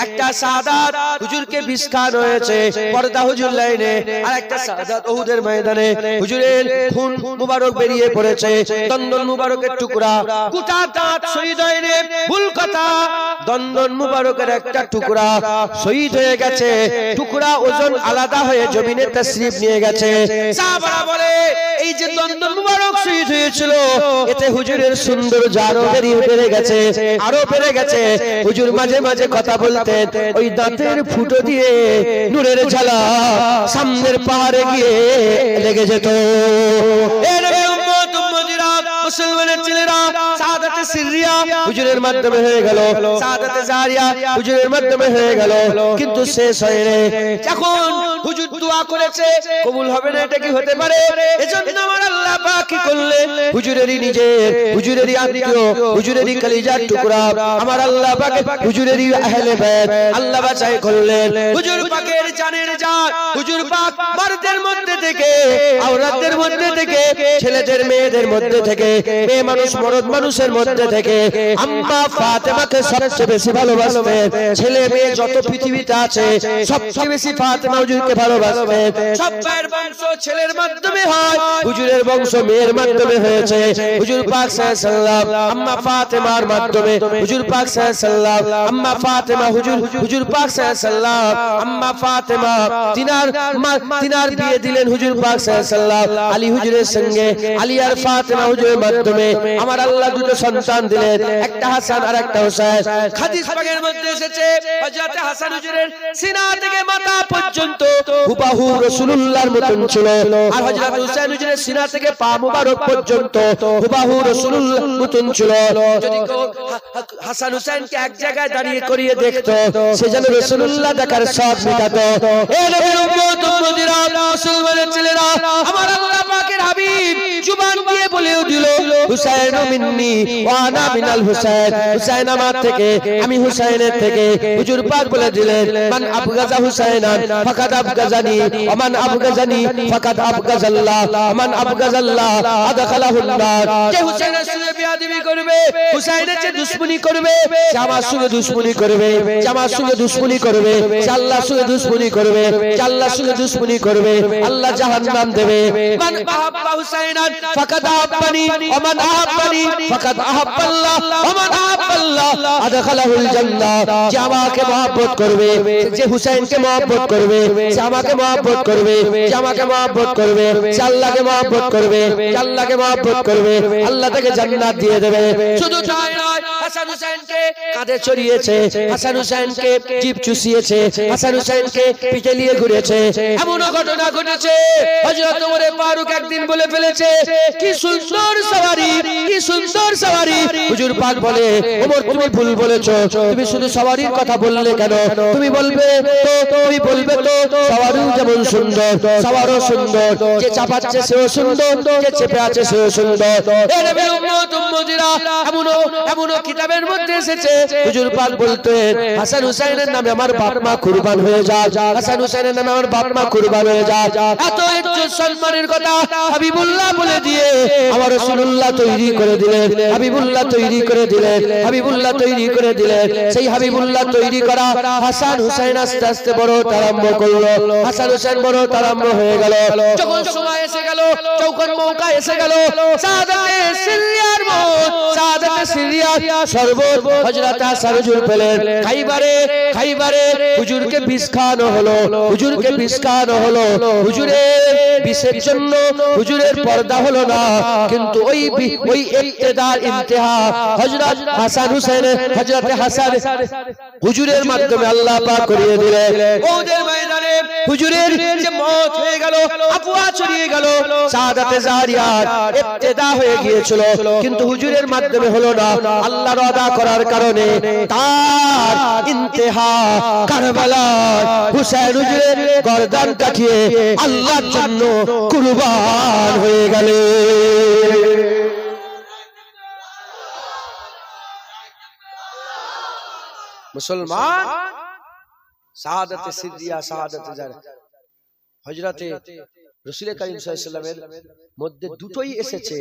একটা শাহাদাত হুজুরকে বিষ খাওয়ানো হয়েছে পর্দা হুজুর লাইনে, আর একটা শাহাদাত উহুদের ময়দানে হুজুরের খুন মুবারক বেরিয়ে পড়েছে, দন্দন মুবারকের টুকরা, গোটা দাঁত শহীদ হয়নি, ভুল কথা, দন্দন মুবারকের একটা টুকরা শহীদ হয়ে গেছে, টুকরা ওজন আলাদা হয়ে জমিনে তাশরিফ নিয়ে গেছে। সাহাবারা বলে, এই যে দন্দন মুবারক শহীদ হয়েছিল, এতে হুজুরের সৌন্দর্য আরো বেড়ে গেছে, আরো বেড়ে গেছে। হুজুর মাঝে মাঝে কথা বলতেন, ওই দাঁতের ফুটো দিয়ে নূরের ঝালক সামনের পাহাড়ে গিয়ে লেগে যেত। মুসলমানের ছেলেরা, শাহাদাতে সিরিয়া হুজুরের মাধ্যমে হয়ে গেল, শাহাদাতে জারিয়া হুজুরের মাধ্যমে হয়ে গেল, কিন্তু শেষ হয়নি। যখন হুজুর দোয়া করেছে কবুল হবে না, এটা কি হতে পারে? এজন্য আমার আল্লাহ পাক কি করলেন, হুজুরেরই নিজের, হুজুরেরই আত্মীয়, হুজুরেরই কলিজার টুকরা আমার আল্লাহ পাক হুজুরেরই আহলে বাইত আল্লাহ বাছাই করলেন। হুজুর পাকের জানের জান, হুজুর পাক মর্দের মধ্যে থেকে, আওরাতদের মধ্যে থেকে, ছেলেদের মেয়েদের মধ্যে থেকে, মেয়ে মানুষ মরদ মানুষের মধ্যে থেকে আম্মা ফাতেমাকে সবচেয়ে বেশি ভালোবাসতেন। ছেলে মেয়ে যত পৃথিবীতে আছে সবচেয়ে বেশি ফাতেমা হুজুরকে ভালোবাসতেন। সব ভাইয়ের বংশ ছেলের মাধ্যমে হয়, হুজুরের বংশ মেয়ের মাধ্যমে হয়েছে। হুজুর পাক সাল্লাল্লাহু আলাইহি ওয়াসাল্লাম আম্মা ফাতেমার মাধ্যমে, হুজুর পাক সাল্লাল্লাহু আলাইহি ওয়াসাল্লাম আম্মা ফাতেমা, হুজুর পাক সাল্লাল্লাহু আলাইহি ওয়াসাল্লাম আম্মা ফাতেমা তিনার বিয়ে দিলেন হুজুর পাক সাল্লাল্লাহু আলাইহি ওয়াসাল্লাম আলী হুজুরের সঙ্গে। আলী আর ফাতেমা হুজুরের মাধ্যমে আমার আল্লাহ দুটো সন্তান দিলেন, একটা হাসান আর একটা হুসাইন। হাদিস পাকের মধ্যে এসেছে হযরত হাসান হুজুরের সিনা থেকে মাথা পর্যন্ত হুবাহু রাসূলুল্লাহর মতন ছিল, আর হযরত হুসাইন হুজুরের সিনা থেকে পা মুবারক পর্যন্ত হুবাহু রাসূলুল্লাহর মতন ছিল। যদি কেউ হাসান হুসাইনকে এক জায়গায় দাঁড়িয়ে করিয়ে দেখতো, সে যেন রাসূলুল্লাহ দেখার শখ মিটাতো। এ নবীর উম্মত উম্মতিরা, মুসলমানের ছেলেরা, আমার আল্লাহ পাকের হাবিব জুবান দিয়ে বলেও দিল হুসাইন মিন্নি ওয়া আনা মিনাল হুসাইন, হুসাইন আমার থেকে, আমি হুসাইনের থেকে। হুজুর পাক বলে দিলেন মান আবগাজা হুসাইনান ফাকাদ আবগাজানি ওয়া মান আবগাজানি ফাকাদ আবগাজাল্লাহ ওয়া মান আবগাজাল্লাহ আদখালাহুন নার। যে হুসাইনের সঙ্গে বিয়াদবি করবে, হুসাইনের যে দুশমনি করবে, সে আমার সঙ্গে দুশমনি করবে, যে আমার সঙ্গে দুশমনি করবে, সে আল্লাহর সঙ্গে দুশমনি করবে, যে আল্লাহর সঙ্গে দুশমনি করবে আল্লাহ জাহান্নাম দেবে। মান আহাব্বা হুসাইনান ফাকাদ আহাব্বানি ওয়া মান আহাব্বানি ফাকাদ আহাব্বাল্লাহ ওয়া মান আহাব্বাল্লাহ আদখালাহুল জান্নাহ। যে আমাকে মহব্বত করবে, যে হুসাইনকে মহব্বত করবে, সে আমাকে মহব্বত করবে, যে আমাকে মহব্বত করবে, সে আল্লাহকে মহব্বত করবে, যে আল্লাহকে মহব্বত করবে আল্লাহ তাকে জান্নাত দিয়ে দেবে। শুধু তাই নয়, হাসান হুসাইনকে কাঁধে চড়িয়েছে, হাসান হুসাইনকে জিভ চুষিয়েছে, হাসান হুসাইনকে পিঠে নিয়ে ঘুরেছে। এমনও ঘটনা ঘটেছে হযরত ওমর ফারুক একদিন বলে ফেলেছে, কি সুন্দর সওয়ারি, কি সুন্দর সওয়ারি। হুজুর পাক বলে, ওমর তুমি ভুল বলেছো, তুমি শুধু সওয়ারির কথা বললে কেন? তুমি বলবে তো সওয়ারিও যেমন সুন্দর, সওয়ারও সুন্দর, যে চাপাচ্ছে সেও সুন্দর, যে চেপে আছে সেও সুন্দর। এ নবীর উম্মত উম্মতিরা, এমনও কিতাবের মধ্যে এসেছে হুজুর পাক বলতেন হাসান হুসাইনের নামে আমার বাপ মা কুরবান হয়ে যায়, হাসান হুসাইনের নামে আমার বাপ মা কুরবান হয়ে যায়। এত ইজ্জত সম্মানের কথা হাবিবুল্লাহ বলে দিয়ে আমার রাসূলুল্লাহ তৈরি করে দিলেন, হাবিবুল্লাহ তৈরি করে দিলেন, হাবিবুল্লাহ তৈরি করে দিলেন। সেই হাবিবুল্লাহ তৈরি করা হাসান হুসাইন আস্তে আস্তে বড় আরম্ভ করলো, হাসান হুসাইন বড় আরম্ভ হয়ে গেল। যখন সময় এসে গেল, যখন মৌকা এসে গেল, শাহাদাতে সিরিয়ার মত, শাহাদাতে সিরিয়ার শরবত হযরত হাসান হুজুর পেলেন। খাইবারে হুজুরকে বিষ খাওয়ানো হলো, হুজুরকে বিষ খাওয়ানো হলো। হুজুরের বিষের জন্য হুজুরের পর্দা হলো না, কিন্তু ওই ইবতিদার ইন্তেহা হযরত হাসান হুসাইন, হযরত হাসান হুজুরের মাধ্যমে আল্লাহ পাক করিয়ে দিলেন। ওদের ময়দানে হুজুরের যে মওত হয়ে গেল, আফওয়া ছড়িয়ে গেল, শাহাদাতে জারিয়াত ইবতিদা হয়ে গিয়েছিল, কিন্তু হুজুরের মাধ্যমে হলো না। আল্লাহর ওয়াদা করার কারণে তার ইন্তেহা কারবালায় হুসাইন হুজুরের গর্দান কাটিয়ে আল্লাহর জন্য কুরবান হয়ে গেল। মুসলমান, শাহাদাতে সিরিয়া, শাহাদাতে জারিয়া, হযরতে রাসূল করিম সাল্লাল্লাহু আলাইহি ওয়াসাল্লামের মধ্যে দুটোই এসেছে।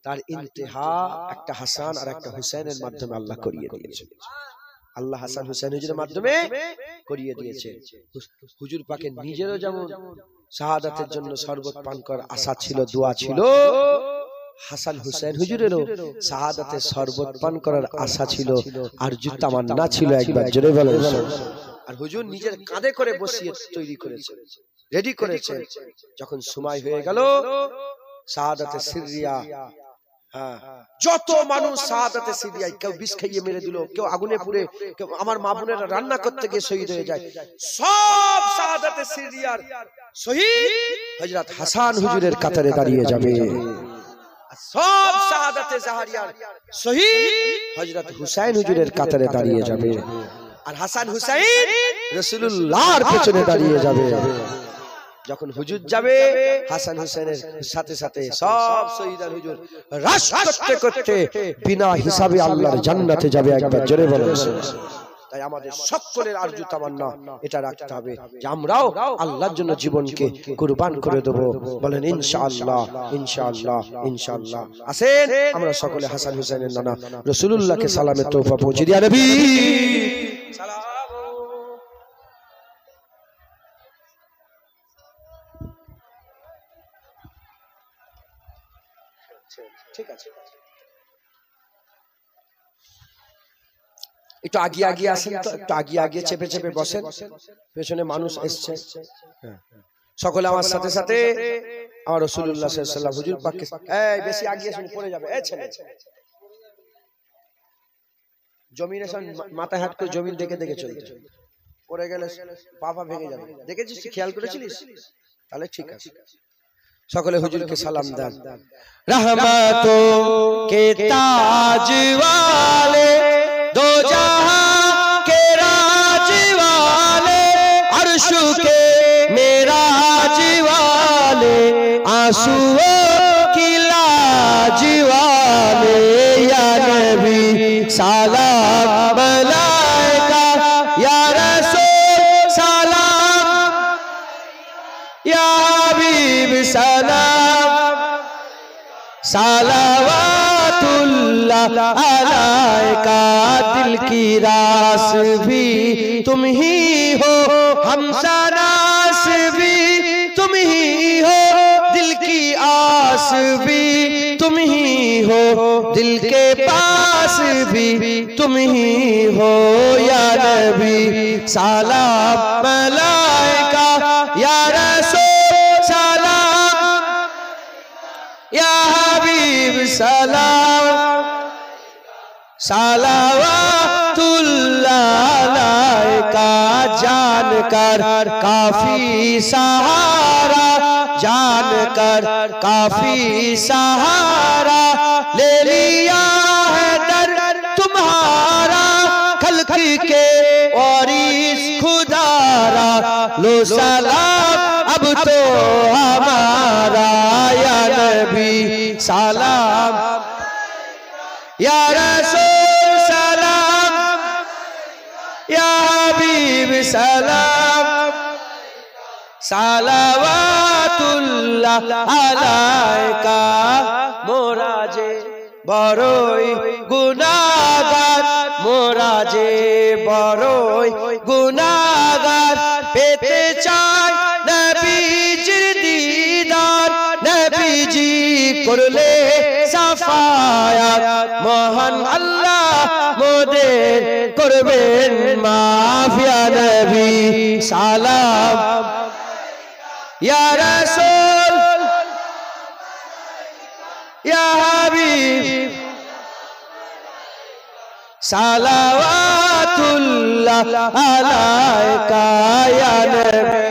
তার ইন্তেহা একটা হাসান আর একটা হুসাইনের মাধ্যমে আল্লাহ করিয়ে দিয়েছে। আল্লাহ হাসান হুসাইন হুজুরের মাধ্যমে করিয়ে দিয়েছে। হুজুর পাকের নিজেরও যেমন শাহাদাতের জন্য শরবত পান করার আশা ছিল, দোয়া ছিল, হাসান হুসাইন হুজুরেরও শাহাদাতের শরবত পান করার আশা ছিল, আর তামান্না ছিল। একবার জোরে বলেন। আর হুজুর নিজের কাঁধে করে বসিয়ে তৈরি করেছে, রেডি করেছে। যখন সময় হয়ে গেল শাহাদাতে সিরিয়া, যত মানুষ শাহাদাতে সিরিয়ায়, কেউ বিষ খাইয়ে মেরে দিল, কেউ আগুনে পুড়ে, কেউ আমার মা বোনেরা রান্না করতে গিয়ে শহীদ হয়ে যায়। সব শাহাদাতে সিরিয়ার শহীদ হযরত হাসান হুজুরের কাতারে দাঁড়িয়ে যাবে। সব শাহাদাতে জাহারিয়ার শহীদ হযরত হুসাইন হুজুরের কাতারে দাঁড়িয়ে যাবে, আর হাসান হুসাইন রাসূলুল্লাহর পেছনে দাঁড়িয়ে যাবে। যখন হুজুর যাবে, হাসান হুসাইনের সাথে সাথে সব শহীদ আর হুজুর রাশ করতে করতে বিনা হিসাবে আল্লাহর জান্নাতে যাবে। একবার জোরে বলেন। তাই আমাদের সকলের আরজু তামান্না এটা রাখতে হবে যে আমরাও আল্লাহর জন্য জীবনকে কুরবান করে দেব। বলেন ইনশাআল্লাহ, ইনশাআল্লাহ, ইনশাআল্লাহ। আসেন আমরা সকলে হাসান হুসাইনের নানা রাসূলুল্লাহকে সালামের তোহফা পৌঁছে দিয়া নবী সালাম। ঠিক আছে, একটু আগিয়ে আগিয়ে আসেন তো, একটু আগিয়ে আগিয়ে চেপে চেপে বসেন, পেছনে মানুষ এসছে। সকলে আমার সাথে সাথে আমার রাসূলুল্লাহ সাল্লাল্লাহু আলাইহি ওয়াসাল্লাম হুজুর পাককে, এই বেশি আগিয়ে শুনে পড়ে যাবে, এই ছেলে জমিনে মাথা হাত করে জমিন দেখে দেখে চলতে, পড়ে গেলে পা ভেঙে যাবে। দেখেছিস, খেয়াল করেছিলিস? তাহলে ঠিক আছে। সকলে হুজুরকে সালাম দেন। रहमतो के ताज वाले, दो जहां के राज वाले, अर्श के मेराज वाले, आंसुओं की लाज वाले, या नबी सलाम मलाइका, या रसूल सलाम, या हबीब सलाम, सलावतुल्लाह अलैका। दिल की रास भी तुम ही हो, हम सनास भी तुम ही हो, दिल की आस भी तुम ही हो, दिल के पास भी तुम ही हो, या नबी सलाम मलाइका, या रसूल सलाम, या हबीब सलाम, सलावतुल्लाह अलैका। जानकर काफी सहारा, जानकर काफी सहारा, ले लिया है दर तुम्हारा, खल्क के वारिस खुदारा, लो सलाम अब तो हमारा, या नबी सलाम, या रसूल सलाम, या हबीब सलाम, सलावतुल्लाह अलैका। मोरा जे बड़ोई गुनाहगार, मोरा जे बड़ोई गुनाहगार, पेते चाय नबीजिर दीदार, नबीजी करले সাফায়াত, মহান আল্লাহ মোদের করবেন মাফ, ইয়া নবী সালাম, ইয়া রাসূল, ইয়া হাবিব সালাওয়াতুল্লাহ আলাইকা, ইয়া নবী